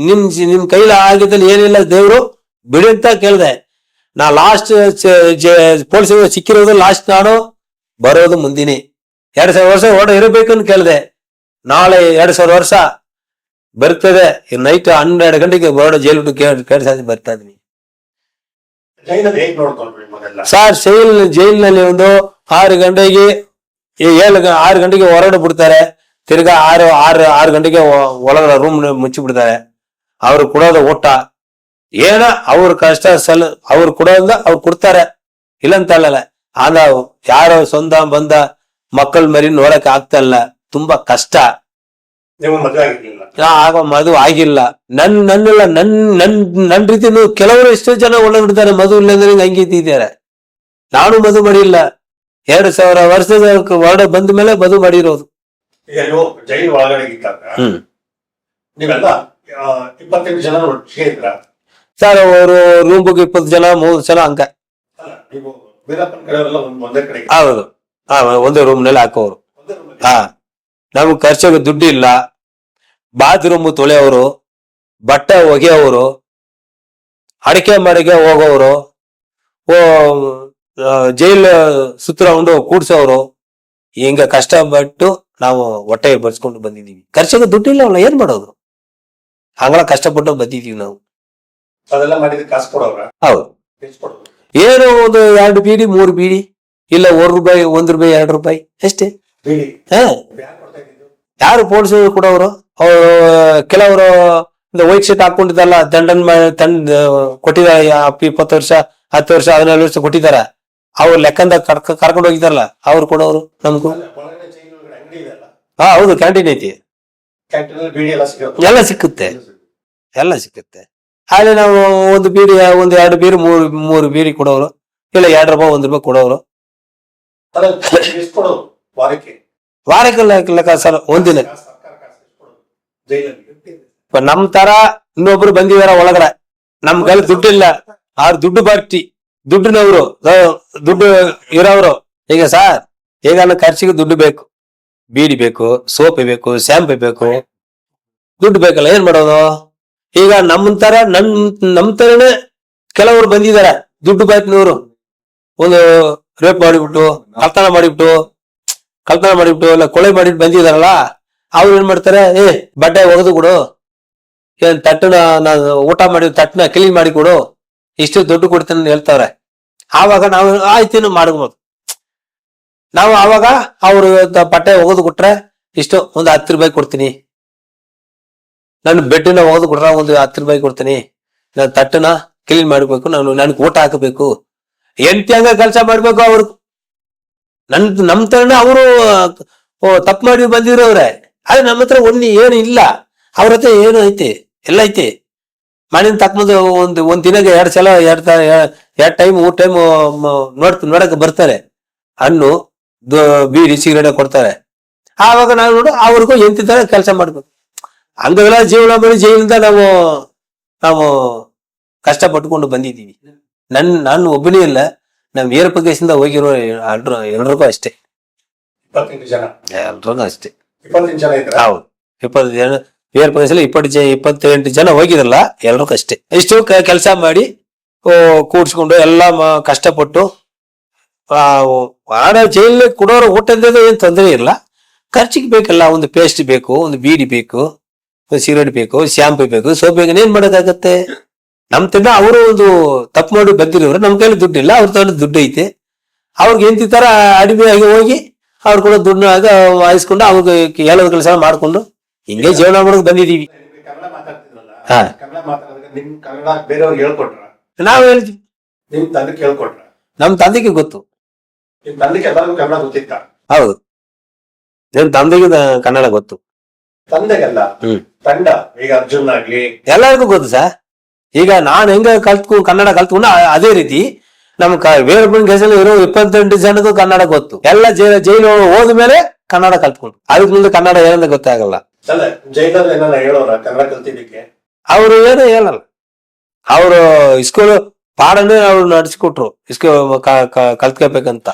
ನಿಮ್ ಕೈಲಿ ಆಗಿದ್ದಲ್ಲಿ ಏನಿಲ್ಲ, ದೇವ್ರು ಬಿಡಿ ಅಂತ ಕೇಳ್ದೆ. ನಾ ಲಾಸ್ಟ್ ಪೊಲೀಸ್ ಸಿಕ್ಕಿರೋದು ಲಾಸ್ಟ್, ನಾನು ಬರೋದು ಮುಂದಿನಿ. 2000 ವರ್ಷ ಹೊರಡು ಇರಬೇಕು ಅಂತ ಕೇಳ್ದೆ. ನಾಳೆ 2000 ವರ್ಷ ಬರ್ತದೆ. ನೈಟ್ 12 ಗಂಟೆಗೆ ಹೊರಡು ಜೈಲ್ ಕೇಳಿ ಬರ್ತಾ ಇದೀನಿ ಸರ್. ಜೈಲಿನಲ್ಲಿ ಒಂದು 6 ಗಂಟೆಗೆ 6 ಗಂಟೆಗೆ ಹೊರಡು ಬಿಡ್ತಾರೆ. ತಿರ್ಗಾ 6 ಗಂಟೆಗೆ ಒಳಗಡೆ ರೂಮ್ ಮುಚ್ಚಿ ಬಿಡ್ತಾರೆ. ಅವ್ರು ಕೊಡೋದು ಊಟ ಏನ ಅವ್ರ ಕಷ್ಟ ಅವ್ರು ಕೊಡೋದ್ರಿಂದ ಅವ್ರು ಕೊಡ್ತಾರೆ, ಇಲ್ಲಂತ ಅಲ್ಲಲ್ಲ. ಆಗ ಯಾರೋ ಸ್ವಂತ ಬಂದ ಮಕ್ಕಳ ಮರಿ ನೋಡಕ್ ಆಗ್ತಾ ಇಲ್ಲ, ತುಂಬಾ ಕಷ್ಟ. ಆಗ ಮದುವೆ ಆಗಿಲ್ಲ. ನನ್ನೆಲ್ಲ ನನ್ ರೀತಿ ಕೆಲವರು ಎಷ್ಟೋ ಜನ ಒಳಗಿಡ್ತಾರೆ, ಮದುವೆ ಇಲ್ಲಂದ್ರೆ ಹಂಗಿದ್ದಾರೆ. ನಾನು ಮದುವೆ ಮಾಡಿಲ್ಲ. 2000 ವರ್ಷದ ಹೊರಡೆ ಬಂದ ಮೇಲೆ ಮದುವೆ ಮಾಡಿರೋದು. ಜೈಲ್ ಒಳಗಡೆ ನೀವೆಲ್ಲ 28 ಜನ ಒಟ್ಟಿಗೆ ಇದ್ರ ಸರ್? ಅವರು ರೂಮ್ಗೆ 20 ಜನ 30 ಜನ ಹಂಗ. ವೀರಪ್ಪನ ಕಡೆ ಒಂದೇ ಕಡೆ? ಹೌದು ಒಂದೇ ರೂಮ್ ನಲ್ಲಿ ಹಾಕೋರು. ಒಂದೇ room ಅಲ್ಲಿ. ಹಾ, ನಮ್ಗೆ ಖರ್ಚಿಗೆ ದುಡ್ಡು ಇಲ್ಲ. ಬಾತ್ರೂಮ್ ತೊಳೆಯವರು, ಬಟ್ಟೆ ಒಗೆಯವರು, ಅಡಿಕೆ ಮಡಿಗೆ ಹೋಗೋರು, ಜೈಲ್ ಸುತ್ತರೌಂಡು ಕೂಡ್ಸೋರು, ಹಿಂಗ ಕಷ್ಟಪಟ್ಟು ನಾವು ಹೊಟ್ಟೆ ಬರ್ಸ್ಕೊಂಡು ಬಂದಿದೀವಿ. ಖರ್ಚಿಗೆ ದುಡ್ಡಿಲ್ಲ, ಅವಲ್ಲ ಏನ್ ಮಾಡೋದು? ಹಂಗಳ ಕಷ್ಟಪಟ್ಟು ಬಂದಿದೀವಿ ನಾವು. ಅದೆಲ್ಲ ಮಾಡಿದ್ರೆ ಕಾಸು ಕೊಡೋರ? ಹೌದು. ಎಷ್ಟು ಕೊಡೋದು? ಏನು ಒಂದು 2 ಬೀಡಿ 3 ಬೀಡಿ, ಇಲ್ಲ ₹1 ₹1 ₹2 ಅಷ್ಟೇ. ಬೀಡಿ ಹಾ, ಯಾರು ಕೊಡ್ತಾ ಇದ್ದಿದ್ದು? ಯಾರು ಪೊಲೀಸ್ ಕೊಡೋರು? ಅವರು ಕೆಲವರು ವೈಟ್ ಶರ್ಟ್ ಹಾಕೊಂಡಿದ್ದಲ್ಲ, ತಂಡ ಕೊಟ್ಟಿದ್ದಾರೆ. 20 ವರ್ಷ 10 ವರ್ಷ 14 ವರ್ಷ ಕೊಟ್ಟಿದಾರ. ಅವ್ರು ಲೆಕ್ಕಂದ ಕರ್ಕೊಂಡು ಹೋಗಿದಾರಲ್ಲ, ಅವ್ರು ಕೊಡೋರು ನಮ್ಗೂ. ಅಲ್ಲ, ಒಳಗಡೆ ಜೈಲು ಒಳಗಡೆ ಅಂಗಡಿ ಇದೆಲ್ಲ, ಹಾ ಹೌದು, ಕ್ಯಾಂಟೀನ್ ಐತಿ, ಕ್ಯಾಂಟೀನ್ ಅಲ್ಲಿ ಬೀಡಿ ಎಲ್ಲ ಸಿಗುತ್ತೆ. ಎಲ್ಲ ಸಿಕ್ಕುತ್ತೆ, ಎಲ್ಲ ಸಿಕ್ಕುತ್ತೆ. ಅಲ್ಲಿ ನಾವು ಒಂದು ಬೀಡಿ, ಒಂದು 2 ಬೀಡಿ 3 ಬೀಡಿ ಕೊಡೋರು, ಇಲ್ಲ ₹2 ₹1 ಕೊಡೋರು. ಅಲ್ಲ, ಎಷ್ಟು ಕೊಡೋದು ವಾರಕ್ಕೆ? ವಾರಕ್ಕೆಲ್ಲ ಲೆಕ್ಕ ಸರ್, ಒಂದಿನ. ಸರ್ಕಾರ ಕಾಸು ಎಷ್ಟು ಕೊಡೋದು ಜೈಲಲ್ಲಿ? ನಮ್ ತರ ಇನ್ನೊಬ್ರು ಬಂದಿದಾರ ಒಳಗಡೆ, ನಮ್ ಕೈಲಿ ದುಡ್ಡಿಲ್ಲ. ಅವ್ರ ದುಡ್ಡಿನವರು, ದುಡ್ಡು ಇರೋರು. ಈಗ ಸರ್, ಈಗ ನನ್ನ ಖರ್ಚಿಗೆ ದುಡ್ಡು ಬೇಕು, ಬೀಡಿ ಬೇಕು, ಸೋಪ್ ಬೇಕು, ಶಾಂಪು ಬೇಕು, ದುಡ್ಡು ಬೇಕಲ್ಲ, ಏನ್ ಮಾಡೋದು? ಈಗ ನಮ್ ತರನೇ ಕೆಲವರು ಬಂದಿದ್ದಾರೆ, ದುಡ್ಡು ಬಾಯ್ತಿನವರು. ಒಂದು ರೇಪ್ ಮಾಡಿಬಿಟ್ಟು, ಕಳ್ತನ ಮಾಡಿಬಿಟ್ಟು ಇಲ್ಲ ಕೊಳೆ ಮಾಡಿಬಿಟ್ಟು ಬಂದಿದಾರಲ್ಲ, ಅವ್ರು ಏನ್ ಮಾಡ್ತಾರೆ, ಬಟ್ಟೆ ಒಗೆದು ಕೊಡು, ಏನ್ ತಟ್ಟನ ನಾನು ಊಟ ಮಾಡಿ ತಟ್ಟನ ಕ್ಲೀನ್ ಮಾಡಿ ಕೊಡು, ಇಷ್ಟು ದುಡ್ಡು ಕೊಡ್ತೀನಿ ಅಂತ ಹೇಳ್ತಾವ್ರೆ. ಆವಾಗ ನಾವು ಆಯ್ತು ಮಾಡ್ಬೋದು. ನಾವು ಆವಾಗ ಅವ್ರು ಬಟ್ಟೆ ಒಗೆದು ಕೊಟ್ರೆ ಇಷ್ಟು ಒಂದು ₹10 ಕೊಡ್ತೀನಿ, ನಾನು ಬೆಡ್ನ ಒಗೆದು ಕೊಟ್ರೆ ಒಂದು ₹10 ಕೊಡ್ತೀನಿ, ನಾನು ತಟ್ಟನ ಕ್ಲೀನ್ ಮಾಡ್ಬೇಕು, ನನ್ಗೆ ಊಟ ಹಾಕಬೇಕು, ಎಂತ ಕೆಲಸ ಮಾಡ್ಬೇಕು. ಅವ್ರು ನಮ್ ತರನ ಅವರು ತಪ್ಪು ಮಾಡಿ ಬಂದಿರೋವ್ರೆ. ಆದ್ರೆ ನಮ್ಮ ಹತ್ರ ಏನು ಇಲ್ಲ, ಅವ್ರ ಹತ್ರ ಏನು ಐತಿ, ಎಲ್ಲ ಐತಿ. ಮಾಡಿನ ತಕ್ಕಂದು ಒಂದ್ ದಿನಕ್ಕೆ 2 ಸಲ 2 ಟೈಮ್ 3 ಟೈಮ್ ನೋಡಕ್ ಬರ್ತಾರೆ. ಹಣ್ಣು, ಬೀಡಿ, ಸಿಗರೇಟ್ ಕೊಡ್ತಾರೆ. ಆವಾಗ ನಾವು ನೋಡು ಅವ್ರಿಗೂ ಎಂತಿದ್ದಾರೆ ಕೆಲಸ ಮಾಡ್ಬೇಕು. ಹಂಗೆಲ್ಲ ಜೀವನ ಮಾಡಿ ಜೈಲಿಂದ ನಾವು ಕಷ್ಟ ಪಟ್ಕೊಂಡು ಬಂದಿದ್ದೀವಿ. ನಾನು ಒಬ್ಬನೇ ಇಲ್ಲ, ನಮ್ ವೀರಪ್ಪ ಕೇಸಿಂದ ಹೋಗಿರೋ ಎಲ್ರಿಗೂ ಅಷ್ಟೇ. 28 ಜನ? ಎಲ್ರಿಗೂ ಅಷ್ಟೇ. 28 ಜನ ಇದ್ರ? ಹೌದು, 20 ಜನ ವೀರಪ್ಪ ಕೇಸಲ್ಲಿ 28 ಜನ ಹೋಗಿರಲ್ಲ, ಎಲ್ರಿಗೂ ಅಷ್ಟೇ. ಇಷ್ಟು ಕೆಲಸ ಮಾಡಿ ಕೂಡ್ಸ್ಕೊಂಡು ಎಲ್ಲ ಕಷ್ಟಪಟ್ಟು ಜೈಲಿಗೆ ಕೊಡೋರು ಊಟದ ಏನ್ ತೊಂದರೆ ಇಲ್ಲ. ಖರ್ಚಿಗೆ ಬೇಕಲ್ಲ, ಒಂದು ಪೇಸ್ಟ್ ಬೇಕು, ಒಂದು ಬೀಡಿ ಬೇಕು, ಒಂದು ಸಿಗರೇಟ್ ಬೇಕು, ಶಾಂಪು ಬೇಕು, ಸೋಪ್ ಬೇಕು, ಏನ್ ಮಾಡೋಕ್ಕಾಗತ್ತೆ? ನಮ್ ತಂಡ ಅವರು ಒಂದು ತಪ್ಪು ಮಾಡಿ ಬಂದಿರೋರು, ನಮ್ ಕೈಲಿ ದುಡ್ಡಿಲ್ಲ, ಅವ್ರ ತಗೊಂಡು ದುಡ್ಡು ಐತೆ. ಅವ್ರಿಗೆ ಎಂತಿತರ ಅಡಿಮೆಯಾಗಿ ಹೋಗಿ ಅವ್ರು ಕೂಡ ದುಡ್ಡಾಗ ವಾಯಿಸ್ಕೊಂಡು ಅವ್ರಿಗೆ ಹೇಳೋ ಕೆಲಸ ಮಾಡ್ಕೊಂಡು ಹಿಂಗೆ ಜೀವನ ಮಾಡೋಕೆ ಬಂದಿದೀವಿ. ಕನ್ನಡ ಮಾತಾಡ್ತಿದ್ರಲ್ಲ, ಹಾ. ಕನ್ನಡ ಮಾತಾಡಿದ್ರೆ ನಿಮ್ ಕನ್ನಡ ಬೇರೆಯವ್ರಿಗೆ ಹೇಳ್ಕೊಟ್ರ? ನಾವ್ ಹೇಳ್ತೀವಿ, ನಿಮ್ ತಂದಕ್ಕೆ ಹೇಳ್ಕೊಟ್ರ? ನಮ್ ತಂದೆಗೆ ಗೊತ್ತು. ನಿಮ್ ತಂದಕ್ಕೆ ಎಲ್ಲರಿಗೂ ಕನ್ನಡ ಗೊತ್ತಿತ್ತ? ಹೌದು, ನಮ್ ತಂದೆಗೆ ಕನ್ನಡ ಗೊತ್ತು. ತಂದೆಗಲ್ಲ, ತಂಡ ಈಗ ಅರ್ಜುನ್ ಆಗ್ಲಿ ಎಲ್ಲರಿಗೂ ಗೊತ್ತು ಸರ್. ಈಗ ನಾನ್ ಹೆಂಗ ಕನ್ನಡ ಕಲ್ತ್ಕೊಂಡು ಅದೇ ರೀತಿ ನಮ್ ವೀರಪ್ಪನ ಕೇಸಲ್ಲಿ ಇರೋ 28 ಜನಕ್ಕೂ ಕನ್ನಡ ಗೊತ್ತು. ಎಲ್ಲ ಜೈಲು ಹೋದ್ಮೇಲೆ ಕನ್ನಡ ಕಲ್ತ್ಕೊಂಡು, ಅದಕ್ಕೆ ಮುಂದೆ ಕನ್ನಡ ಏನಂತ ಗೊತ್ತಾಗಲ್ಲ. ಅಲ್ಲ, ಜೈಲಲ್ಲಿ ಏನಾರ ಹೇಳೋರ ಕನ್ನಡ ಕಲ್ತಿದ್ದಕ್ಕೆ? ಅವ್ರು ಏನು ಹೇಳಲ್ಲ. ಅವರು ಸ್ಕೂಲ್ ಪಾಠನೇ ಅವ್ರು ನಡೆಸ್ಕೊಟ್ರು, ಕಲ್ತ್ಕೋಬೇಕಂತ.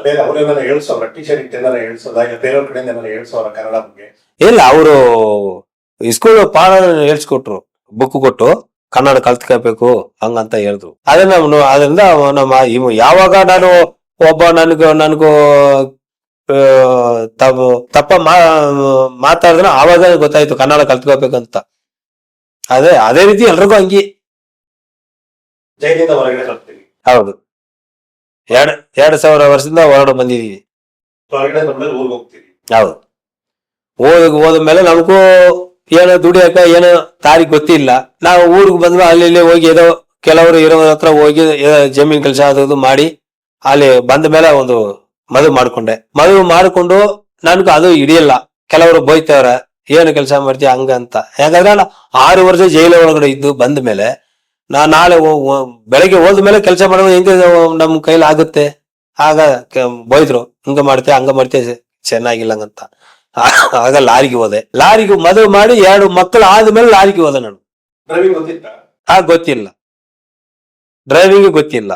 ಬೇರೆ ಅವ್ರೇನಾರ ಹೇಳ್ಸೋರ, ಟೀಚರ್ ಇಟ್ಟು ಏನಾರ ಹೇಳ್ಸೋದ, ಬೇರೆಯವ್ರ ಕಡೆಯಿಂದ ಏನಾರ ಹೇಳ್ಸೋರ ಕನ್ನಡ ಬಗ್ಗೆ? ಇಲ್ಲ, ಅವರು ಸ್ಕೂಲ್ ಪಾಠ ಹೇಳ್ಸ್ಕೊಟ್ರು, ಬುಕ್ ಕೊಟ್ಟು ಕನ್ನಡ ಕಲ್ತ್ಕೋಬೇಕು ಹಂಗಂತ ಹೇಳಿದ್ರು. ಅದರಿಂದ ಯಾವಾಗ ನಾನು ಒಬ್ಬ ನನಗೂ ತಪ್ಪ ಮಾತಾಡಿದ್ರೆ ಆವಾಗ ಗೊತ್ತಾಯ್ತು ಕನ್ನಡ ಕಲ್ತ್ಕೋಬೇಕಂತ. ಅದೇ ರೀತಿ ಎಲ್ರಿಗೂ ಹಂಗಿ. ಜೈಲಿಂದ ಹೊರಗಡೆ ಬರ್ತೀವಿ? ಹೌದು, 2000 ವರ್ಷದಿಂದ ಹೊರಗಡೆ ಬಂದಿದೀವಿ. ಹೊರಗಡೆ ಬಂದ್ಮೇಲೆ ಊರಿಗೆ ಹೋಗ್ತೀವಿ? ಹೌದು, ಹೋದ್ಮೇಲೆ ನಮಗೂ ಏನೋ ದುಡಿಯಕ ಏನೋ ದಾರಿ ಗೊತ್ತಿಲ್ಲ. ನಾವು ಊರಿಗೆ ಬಂದ್ಮೇಲೆ ಅಲ್ಲಿ ಹೋಗಿ ಏನೋ ಕೆಲವರು ಇರೋರ ಹತ್ರ ಹೋಗಿ ಜಮೀನ್ ಕೆಲಸ ಅದು ಮಾಡಿ ಅಲ್ಲಿ ಬಂದ ಮೇಲೆ ಒಂದು ಮದುವೆ ಮಾಡ್ಕೊಂಡು ನನ್ಗೂ ಅದು ಹಿಡಿಯಲ್ಲ. ಕೆಲವರು ಬೈತವ್ರ, ಏನು ಕೆಲಸ ಮಾಡ್ತೀಯ ಹಂಗಂತ. ಯಾಕಂದ್ರೆ 6 ವರ್ಷ ಜೈಲ ಒಳಗಡೆ ಇದ್ದು ಬಂದ ಮೇಲೆ ನಾಳೆ ಬೆಳಗ್ಗೆ ಹೋದ್ಮೇಲೆ ಕೆಲಸ ಮಾಡೋದು ಹೆಂಗೆ ನಮ್ ಕೈಲಿ ಆಗುತ್ತೆ? ಆಗ ಬೈದ್ರು, ಹಂಗ ಮಾಡ್ತೇ ಚೆನ್ನಾಗಿಲ್ಲಂಗಂತ. ಆಗ ಲಾರಿಗೆ ಹೋದೆ. ಮದುವೆ ಮಾಡಿ 2 ಮಕ್ಕಳು ಆದ್ಮೇಲೆ ಲಾರಿಗೆ ಹೋದೆ ನಾನು. ಡ್ರೈವಿಂಗ್ ಗೊತ್ತಿತ್ತ? ಗೊತ್ತಿಲ್ಲ, ಡ್ರೈವಿಂಗ್ ಗೊತ್ತಿಲ್ಲ.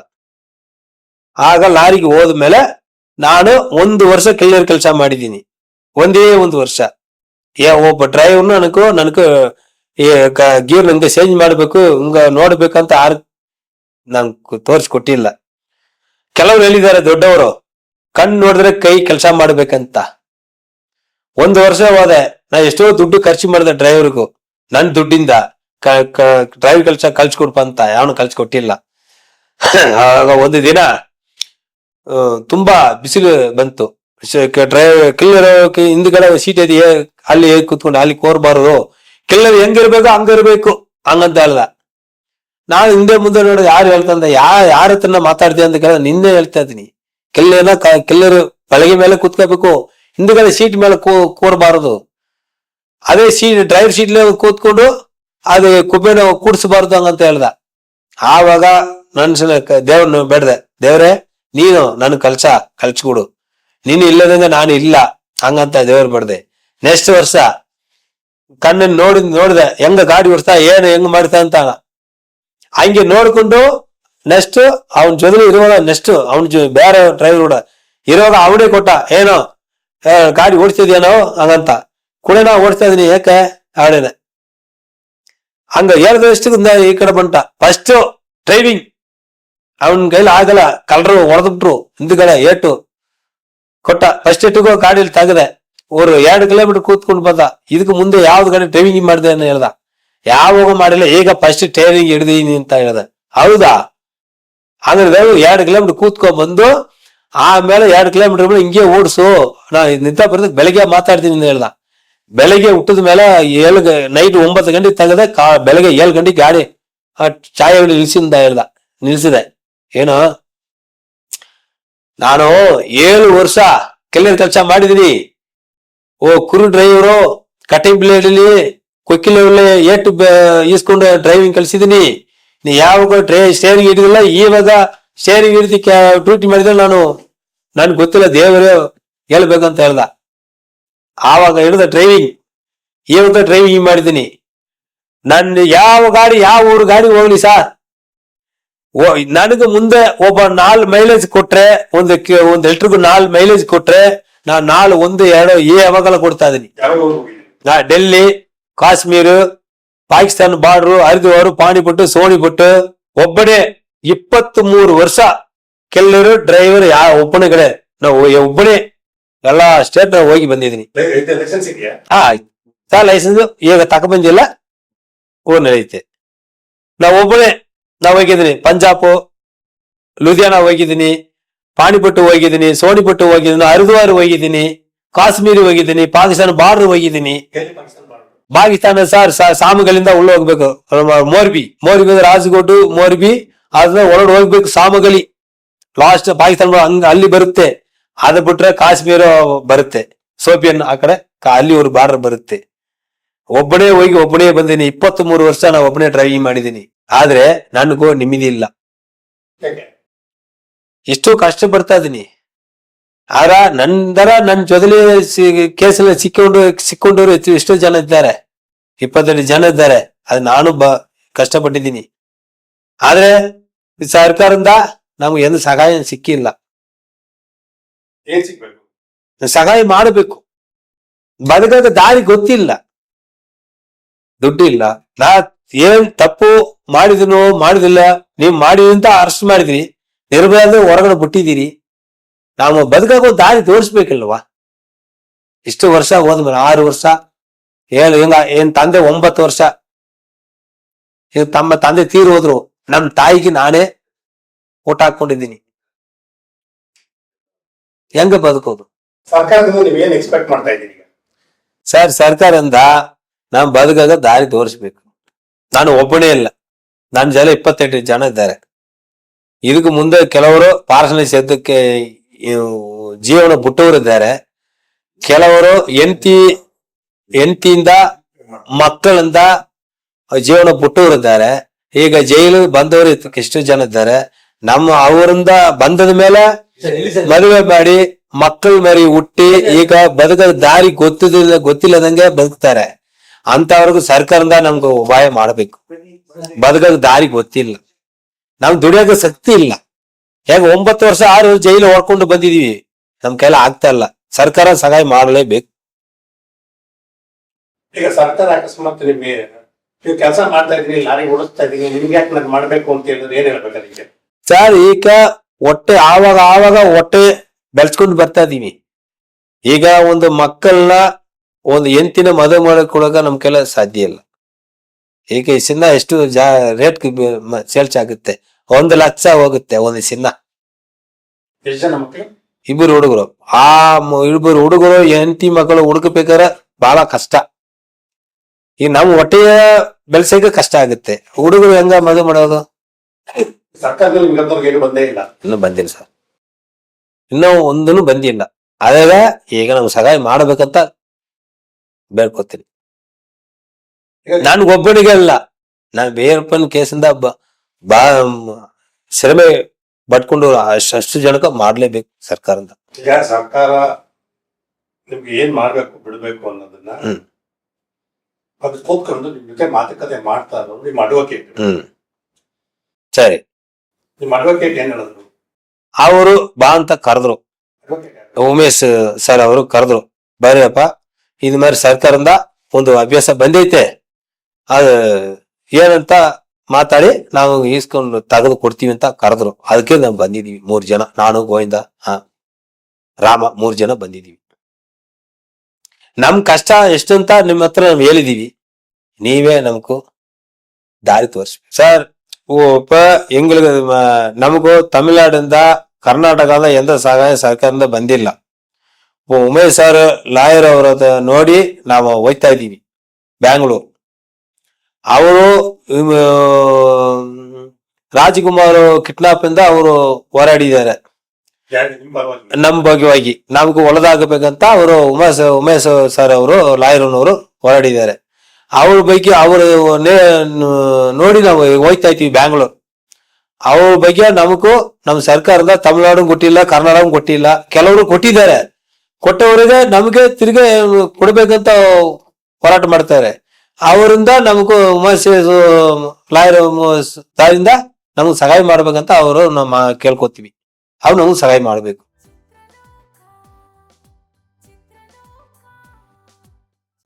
ಆಗ ಲಾರಿಗೆ ಹೋದ್ಮೇಲೆ ನಾನು 1 ವರ್ಷ ಕ್ಲಿಯರ್ ಕೆಲಸ ಮಾಡಿದ್ದೀನಿ. ಒಂದೇ 1 ವರ್ಷ. ಒಬ್ಬ ಡ್ರೈವರ್ನು ನನಗೂ ಗೀರ್ ನಂಗೆ ಚೇಂಜ್ ಮಾಡ್ಬೇಕು ಹಿಂಗ ನೋಡ್ಬೇಕಂತ ನಂಗೆ ತೋರಿಸ್ಕೊಟ್ಟಿಲ್ಲ. ಕೆಲವ್ರು ಹೇಳಿದ್ದಾರೆ ದೊಡ್ಡವರು, ಕಣ್ ನೋಡಿದ್ರೆ ಕೈ ಕೆಲಸ ಮಾಡ್ಬೇಕಂತ. 1 ವರ್ಷ ಹೋದೆ, ನಾ ಎಷ್ಟೋ ದುಡ್ಡು ಖರ್ಚು ಮಾಡಿದೆ ಡ್ರೈವರ್ಗೂ, ನನ್ ದುಡ್ಡಿಂದ ಡ್ರೈವರ್ ಕೆಲಸ ಕಲ್ಸ್ಕೊಡ್ಪ ಅಂತ ಯಾವನು ಕಲ್ಸ್ಕೊಟ್ಟಿಲ್ಲ. ಆಗ ಒಂದು ದಿನ ತುಂಬಾ ಬಿಸಿಲು ಬಂತು. ಕಿಲ್ಲರ್ ಹಿಂದ್ಗಡೆ ಸೀಟ್ ಇದೆ, ಅಲ್ಲಿ ಕುತ್ಕೊಂಡು ಅಲ್ಲಿ ಕೋರ್ಬಾರದು, ಕಿಲ್ಲರ್ ಹೆಂಗಿರ್ಬೇಕು ಹಂಗಿರ್ಬೇಕು ಹಂಗಂತ ಹೇಳ್ದ. ನಾನು ಹಿಂದೆ ಮುಂದೆ ನೋಡಿ ಯಾರು ಹೇಳ್ತಂದ, ಯಾರ ಹತ್ರನ ಮಾತಾಡ್ತೀವಿ ಅಂತ ಕೇಳ, ನಿನ್ನೆ ಹೇಳ್ತಾ ಇದ್ದೀನಿ. ಕಿಲ್ಲರ್ ಬೆಳಗ್ಗೆ ಮೇಲೆ ಕೂತ್ಕೋಬೇಕು, ಹಿಂದ್ಗಡೆ ಸೀಟ್ ಮೇಲೆ ಕೂರಬಾರದು. ಅದೇ ಡ್ರೈವರ್ ಸೀಟ್ ಕೂತ್ಕೊಂಡು ಅದು ಕುಬ್ಬೇನ ಕೂಡ್ಸಬಾರ್ದು ಹಂಗಂತ ಹೇಳ್ದ. ಆವಾಗ ನನ್ಸಲ ದೇವ್ರನ್ನ ಬೇಡ್ದೆ, ದೇವ್ರೆ ನೀನು ನನ್ ಕಲ್ಸ್ಕೊಡು, ನೀನು ಇಲ್ಲದಂಗ ನಾನು ಇಲ್ಲ ಹಂಗಂತ ದೇವ್ರ ಬೇಡ್ದೆ. ನೆಕ್ಸ್ಟ್ ವರ್ಷ ಕಣ್ಣನ್ ನೋಡಿದೆ ಹೆಂಗ ಗಾಡಿ ಓಡಿಸ್ತಾ ಹೆಂಗ್ ಮಾಡ್ತಾ ಅಂತ. ಹಂಗೆ ನೋಡ್ಕೊಂಡು ನೆಕ್ಸ್ಟ್ ಅವನ ಜೊತೆ ಇರುವಾಗ ನೆಕ್ಸ್ಟ್ ಅವನ ಬೇರೆ ಡ್ರೈವರ್ ಕೂಡ ಇರುವಾಗ ಅವನೇ ಕೊಟ್ಟ, ಏನೋ ಗಾಡಿ ಓಡಿಸ್ತಿದ್ಯಾನೋ ಹಂಗಂತ. ಕೂಡ ನಾ ಓಡಿಸ್ತಾ ಇದೀನಿ, ಯಾಕೆ ಅವಳೇನೆ ಹಂಗ ಹೇಳ್ದಷ್ಟು ಈ ಕಡೆ ಬಂಟ. ಫಸ್ಟ್ ಡ್ರೈವಿಂಗ್ ಅವನ ಕೈಲಿ ಆಗಲ್ಲ, ಕಲ್ರು ಹೊಡೆದ್ಬಿಟ್ರು, ಹಿಂದ್ಗಡೆ ಏಟು ಕೊಟ್ಟ. ಫಸ್ಟ್ ಏಟಿಗೂ ಗಾಡಿಯಲ್ಲಿ ತೆಗದೆ, 2 ಕಿಲೋಮೀಟರ್ ಕೂತ್ಕೊಂಡು ಬಂದ. ಇದಕ್ಕೆ ಮುಂದೆ ಯಾವ್ದು ಗಾಡಿ ಡ್ರೈವಿಂಗ್ ಮಾಡಿದೆ ಅಂತ ಹೇಳ್ದ. ಯಾವಾಗ ಮಾಡಿಲ್ಲ, ಈಗ ಫಸ್ಟ್ ಟ್ರೈನಿಂಗ್ ಹಿಡ್ದೀನಿ ಅಂತ ಹೇಳ್ದ. ಹೌದಾ, ಹಂಗಾದ್ರೆ 2 ಕಿಲೋಮೀಟರ್ ಕೂತ್ಕೊಂಡ್ ಬಂದು ಆಮೇಲೆ 2 ಕಿಲೋಮೀಟರ್ ಹಿಂಗೆ ಓಡಿಸು, ನಾ ನಿಂತ ಬರ್ತದೆ ಬೆಳಿಗ್ಗೆ ಮಾತಾಡ್ತೀನಿ ಅಂತ ಹೇಳ್ದ. ಬೆಳಿಗ್ಗೆ ಹುಟ್ಟಿದ ಮೇಲೆ ನೈಟ್ 9 ಗಂಟೆಗೆ ತೆಗದೆ, ಬೆಳಗ್ಗೆ 7 ಗಂಟೆಗೆ ಗಾಡಿ ಚಾಯ ನಿಲ್ಸಿದೆ. ಏನು, ನಾನು 7 ವರ್ಷ ಕ್ಲಿಯರ್ ಕೆಲಸ ಮಾಡಿದೀನಿ. ಕುರು ಡ್ರೈವರು ಕಟಿಂಗ್ ಬ್ಲೇಡ್ ಅಲ್ಲಿ ಕೊಕ್ಕಿಲಲ್ಲಿ ಏಟು ಈಸ್ಕೊಂಡು ಡ್ರೈವಿಂಗ್ ಕಲ್ಸಿದೀನಿ. ನೀ ಯಾವಾಗ ಸ್ಟೇರಿಂಗ್ ಹಿಡಿದಿಲ್ಲ, ಇವಾಗ ಸ್ಟೇರಿಂಗ್ ಹಿಡಿದು ಡ್ಯೂಟಿ ಮಾಡಿದ್ರೆ ನನ್ಗೆ ಗೊತ್ತಿಲ್ಲ, ದೇವರು ಹೇಳ್ಬೇಕಂತ ಹೇಳ್ದ. ಆವಾಗ ಹಿಡಿದ ಡ್ರೈವಿಂಗ್, ಇವಾಗ ಡ್ರೈವಿಂಗ್ ಮಾಡಿದ್ದೀನಿ. ನನ್ನ ಯಾವ ಊರು ಗಾಡಿ ಹೋಗ್ಲಿ ಸಾರ್, ನನಗೆ ಮುಂದೆ ಒಬ್ಬ 4 ಮೈಲೇಜ್ ಕೊಟ್ರೆ, ಒಂದ್ ಎಲ್ಟ್ರಿಗೂ 4 ಮೈಲೇಜ್ ಕೊಟ್ರೆ, ನಾನು 4, 1, 2 ಯಾವಾಗೆಲ್ಲ ಕೊಡ್ತಾ ಇದೀನಿ. ಡೆಲ್ಲಿ, ಕಾಶ್ಮೀರ್, ಪಾಕಿಸ್ತಾನ ಬಾರ್ಡ್ರು, ಹರಿದ್ವಾರ, ಪಾಣಿಪಟ್ಟು, ಸೋನಿಪಟ್ಟು, ಒಬ್ಬನೇ 23 ವರ್ಷ ಕೆಲವರು ಡ್ರೈವರ್ ಒಬ್ಬನೇ ಕಡೆ ನಾವು ಒಬ್ಬನೇ ಎಲ್ಲಾ ಸ್ಟೇಟ್ ಹೋಗಿ ಬಂದಿದ್ದೀನಿ. ಲೈಸೆನ್ಸ್ ಈಗ ತಕೊಂಡ್ಬಂದಿಲ್ಲ, ನಡೆಯುತ್ತೆ. ಒಬ್ಬನೇ ಹೋಗಿದ್ದೀನಿ. ಪಂಜಾಬ್, ಲುಧಿಯಾನ ಹೋಗಿದ್ದೀನಿ, ಪಾಣಿಪಟ್ಟು ಹೋಗಿದ್ದೀನಿ, ಸೋನಿಪಟ್ಟು ಹೋಗಿದ್ದೀನಿ, ಹರಿದ್ವಾರ ಹೋಗಿದ್ದೀನಿ, ಕಾಶ್ಮೀರ್ ಹೋಗಿದ್ದೀನಿ, ಪಾಕಿಸ್ತಾನ ಬಾರ್ಡರ್ ಹೋಗಿದ್ದೀನಿ. ಪಾಕಿಸ್ತಾನ ಸಾಮಗಳಿಂದ ಉಳ್ಳ ಹೋಗ್ಬೇಕು, ಮೋರ್ಬಿ ರಾಜಗೋಟು, ಮೋರ್ಬಿ ಅದನ್ನ ಒಳಗಡೆ ಹೋಗ್ಬೇಕು, ಸಾಮಗಲಿ ಲಾಸ್ಟ್ ಪಾಕಿಸ್ತಾನ ಅಲ್ಲಿ ಬರುತ್ತೆ. ಅದ ಬಿಟ್ರೆ ಕಾಶ್ಮೀರ ಬರುತ್ತೆ, ಸೋಪಿಯನ್ ಆ ಕಡೆ ಅಲ್ಲಿ ಒಂದು ಬಾರ್ಡರ್ ಬರುತ್ತೆ. ಒಬ್ಬನೇ ಹೋಗಿ ಒಬ್ಬನೇ ಬಂದೀನಿ. 23 ವರ್ಷ ನಾ ಒಬ್ಬನೇ ಡ್ರೈವಿಂಗ್ ಮಾಡಿದೀನಿ. ಆದ್ರೆ ನನಗೂ ನಿಮ್ಮದಿ ಇಲ್ಲ, ಎಷ್ಟೋ ಕಷ್ಟ ಪಡ್ತಾ ಇದೀನಿ. ಆದ್ರ ನನ್ನ ಜೊತೆಲಿ ಕೇಸಲ್ಲಿ ಸಿಕ್ಕೊಂಡವ್ರು ಎಷ್ಟೋ ಜನ ಇದ್ದಾರೆ, 22 ಜನ ಇದ್ದಾರೆ. ಅದು ನಾನು ಕಷ್ಟಪಟ್ಟಿದ್ದೀನಿ. ಆದ್ರೆ ಸರ್ಕಾರದಿಂದ ನಮ್ಗೆ ಏನು ಸಹಾಯ ಸಿಕ್ಕಿಲ್ಲ. ಸಹಾಯ ಮಾಡಬೇಕು, ಬದುಕಾಗ ದಾರಿ ಗೊತ್ತಿಲ್ಲ, ದುಡ್ಡು ಇಲ್ಲ. ನಾ ಏನ್ ತಪ್ಪು ಮಾಡಿದಿಲ್ಲ, ನೀವ್ ಮಾಡಿದಂತ ಅರೆಸ್ಟ್ ಮಾಡಿದಿರಿ, ನಿರ್ಭಯ ಹೊರಗಡೆ ಬಿಟ್ಟಿದ್ದೀರಿ. ನಾವು ಬದುಕಾಗ ದಾರಿ ತೋರಿಸ್ಬೇಕಿಲ್ವಾ? ಇಷ್ಟು ವರ್ಷ ಹೋದ್ಮೇಲೆ 6 ವರ್ಷ ಏನ್ ತಂದೆ 9 ವರ್ಷ, ತಮ್ಮ ತಂದೆ ತೀರ್ ಹೋದ್ರು. ನಮ್ ತಾಯಿಗೆ ನಾನೇ ಊಟ ಹಾಕೊಂಡಿದ್ದೀನಿ. ಹೆಂಗ ಬದುಕೋದು? ಸರ್ಕಾರದಿಂದ ನೀವೇನ್ ಎಕ್ಸ್ಪೆಕ್ಟ್ ಮಾಡ್ತಾ ಇದ್ದೀರಿ? ಸರ್, ಸರ್ಕಾರದಿಂದ ನಾನ್ ಬದುಕಾಗ ದಾರಿ ತೋರಿಸ್ಬೇಕು. ನಾನು ಒಬ್ಬನೇ ಇಲ್ಲ, ನನ್ನ ಜನ 28 ಜನ ಇದ್ದಾರೆ. ಇದಕ್ಕೆ ಮುಂದೆ ಕೆಲವರು ಪಾರ್ಸನೆ ಸೇದಕ್ಕೆ ಜೀವನ ಬಿಟ್ಟವರಿದ್ದಾರೆ, ಕೆಲವರು ಹೆಂಡತಿಯಿಂದ ಮಕ್ಕಳಿಂದ ಜೀವನ ಬಿಟ್ಟವರಿದ್ದಾರೆ. ಈಗ ಜೈಲು ಬಂದವರು ಎಷ್ಟು ಜನ ಇದ್ದಾರೆ. ಅವರಿಂದ ಬಂದದ ಮೇಲೆ ಮದುವೆ ಮಾಡಿ ಮಕ್ಕಳ ಮರಿ ಹುಟ್ಟಿ ಈಗ ಬದುಕದ ದಾರಿ ಗೊತ್ತಿಲ್ಲದಂಗೆ ಬದುಕ್ತಾರೆ. ಅಂತವ್ರಿಗೂ ಸರ್ಕಾರದಿಂದ ನಮ್ಗೆ ಉಪಾಯ ಮಾಡ್ಬೇಕು. ಬದುಕದ ದಾರಿ ಗೊತ್ತಿಲ್ಲ, ನಮ್ಗೆ ದುಡಿಯೋಕೆ ಶಕ್ತಿ ಇಲ್ಲ. ಹೇಗ 9 ವರ್ಷ 6 ಜೈಲು ಹೊಡ್ಕೊಂಡು ಬಂದಿದೀವಿ, ನಮ್ ಕೈಲ ಆಗ್ತಾ ಇಲ್ಲ. ಸರ್ಕಾರ ಸಹಾಯ ಮಾಡಲೇಬೇಕು. ಈಗ ಸರ್ಕಾರ ಅಕಸ್ಮಾತ್ ನಿಮ್ಗೆ ನೀವು ಕೆಲಸ ಮಾಡ್ತಾ ಇದ್ರಿ, ಲಾರಿ ಓಡಿಸ್ತಾ ಇದ್ದೀನಿ, ನಿಮ್ಗೆ ಯಾಕೆ ನಾನು ಮಾಡ್ಬೇಕು ಅಂತ ಹೇಳಿದ್ರೆ ಏನ್ ಹೇಳ್ಬೇಕು ಅದಕ್ಕೆ? ಸರ್ ಈಗ ಹೊಟ್ಟೆ ಆವಾಗ ಹೊಟ್ಟೆ ಬೆಳ್ಸ್ಕೊಂಡು ಬರ್ತಾ ಇದೀವಿ. ಈಗ ಒಂದು ಮಕ್ಕಳನ್ನ ಒಂದು ಎಂತಿನ ಮದುವೆ ಮಾಡಿಕೊಡಕ ನಮ್ ಕೈಲ ಸಾಧ್ಯ ಇಲ್ಲ. ಈಗ ಈ ಚಿನ್ನ ಎಷ್ಟು ರೇಟ್ ಸೇಲ್ಸ್ ಆಗುತ್ತೆ, 1 ಲಕ್ಷ ಹೋಗುತ್ತೆ ಒಂದು ಚಿನ್ನ. ಎಷ್ಟು ಜನ ಮಕ್ಕಳು? ಇಬ್ಬರು ಹುಡುಗರು. ಆ ಇಬ್ಬರು ಹುಡುಗರು ಹೆಂಡತಿ ಮಕ್ಕಳು ಹುಡುಕಬೇಕಾದ್ರೆ ಬಹಳ ಕಷ್ಟ. ಈಗ ನಮ್ ಹೊಟ್ಟೆಯ ಬೆಳ್ಸಕ್ಕೆ ಕಷ್ಟ ಆಗುತ್ತೆ. ಹುಡುಗರು ಹೆಂಗ ಮದುವೆ ಮಾಡೋದು? ಸರ್ಕಾರದಲ್ಲಿ ನಿಮ್ಗೆ ಏನು ಬಂದೇ ಇಲ್ಲ? ಇನ್ನೂ ಬಂದಿಲ್ಲ ಸರ್, ಇನ್ನೂ ಒಂದೂ ಬಂದಿಲ್ಲ. ಅದಾಗ ಈಗ ನಾವು ಸಹಾಯ ಮಾಡ್ಬೇಕಂತ ಬೇಡ್ಕೊತೀನಿ. ನನ್ಗೊಬ್ಬನಿಗೆ ಅಲ್ಲ, ನಾನು ಬೇರಪ್ಪನ ಕೇಸಿಂದ ಶ್ರಮೆ ಪಟ್ಕೊಂಡು ಅಷ್ಟು ಜನಕ್ಕೆ ಮಾಡ್ಲೇಬೇಕು ಸರ್ಕಾರದಿಂದ. ಈಗ ಸರ್ಕಾರ ನಿಮ್ಗೆ ಏನ್ ಮಾಡ್ಬೇಕು ಬಿಡ್ಬೇಕು ಅನ್ನೋದನ್ನ ಅದು ಕೂತ್ಕೊಂಡು ನಿಮ್ ಜೊತೆ ಮಾತುಕತೆ ಮಾಡ್ತಾ ಇರೋದು ನಿಮ್ ಅಡ್ವೊಕೇಟ್. ಸರಿ, ನಿಮ್ ಅಡ್ವೊಕೇಟ್ ಏನ್ ಹೇಳಿದ್ರು? ಅವರು ಬಾ ಅಂತ ಕರೆದ್ರು. ಉಮೇಶ್ ಸರ್ ಅವರು ಕರೆದ್ರು, ಬರ್ರಿಯಪ್ಪ ಇದ್ மாதிரி ಸರ್ಕಾರದಿಂದ ಒಂದು ಅಭ್ಯಾಸ ಬಂದೈತೆ, ಅದು ಏನಂತ ಮಾತಾಡಿ ನಾವು ಈಸ್ಕೊಂಡು ತೆಗೆದು ಕೊಡ್ತೀವಿ ಅಂತ ಕರೆದ್ರು. ಅದಕ್ಕೆ ನಾವು ಬಂದಿದೀವಿ 3 ಜನ, ನಾನು ಗೋವಿಂದ ರಾಮ 3 ಜನ ಬಂದಿದೀವಿ. ನಮ್ ಕಷ್ಟ ಎಷ್ಟು ಅಂತ ನಿಮ್ಮ ಹತ್ರ ನಾವು ಹೇಳಿದೀವಿ, ನೀವೇ ನಮಗೂ ದಾರಿ ತೋರಿಸ್ಬೇಕು ಸರ್. எங்களுக்கு ನಮಗೂ ತಮಿಳ್ನಾಡಿಂದ ಕರ್ನಾಟಕದ ಎಂತ ಸಹಾಯ ಸರ್ಕಾರದಿಂದ ಬಂದಿಲ್ಲ. ಉಮೇಶ್ ಸರ್ ಲಾಯರ್ ಅವರ ನೋಡಿ ನಾವು ಹೋಗ್ತಾ ಇದೀವಿ ಬ್ಯಾಂಗ್ಳೂರ್. ಅವರು ರಾಜ್ಕುಮಾರ್ ಕಿಡ್ನಾಪ್ ಇಂದ ಅವರು ಹೋರಾಡಿದ್ದಾರೆ ನಮ್ ಭಾಗ್ಯವಾಗಿ. ನಮಗೂ ಒಳದಾಗಬೇಕಂತ ಅವರು ಉಮೇಶ್ ಸರ್ ಅವರು ಲಾಯರ್ನವರು ಹೋರಾಡಿದ್ದಾರೆ. ಅವ್ರ ಬಗ್ಗೆ ಅವರು ನೋಡಿ ನಾವು ಹೋಗ್ತಾ ಇದ್ದೀವಿ ಬ್ಯಾಂಗ್ಳೂರ್. ಅವ್ರ ಬಗ್ಗೆ ನಮಗೂ ನಮ್ ಸರ್ಕಾರದ ತಮಿಳ್ನಾಡು ಕೊಟ್ಟಿಲ್ಲ, ಕರ್ನಾಟಕ ಕೊಟ್ಟಿಲ್ಲ. ಕೆಲವರು ಕೊಟ್ಟಿದ್ದಾರೆ, ಕೊಟ್ಟವರಿಗೆ ನಮಗೆ ತಿರ್ಗಿ ಕೊಡ್ಬೇಕಂತ ಹೋರಾಟ ಮಾಡ್ತಾರೆ. ಅವರಿಂದ ನಮಗೂ ಉಮೇಶ್ ಲಾಯರ್ ದಾರಿಂದ ನಮಗ್ ಸಹಾಯ ಮಾಡ್ಬೇಕಂತ ಅವರು ನಮ್ಮ ಕೇಳ್ಕೊತೀವಿ. ಅವ್ರು ನಮಗ್ ಸಹಾಯ ಮಾಡ್ಬೇಕು.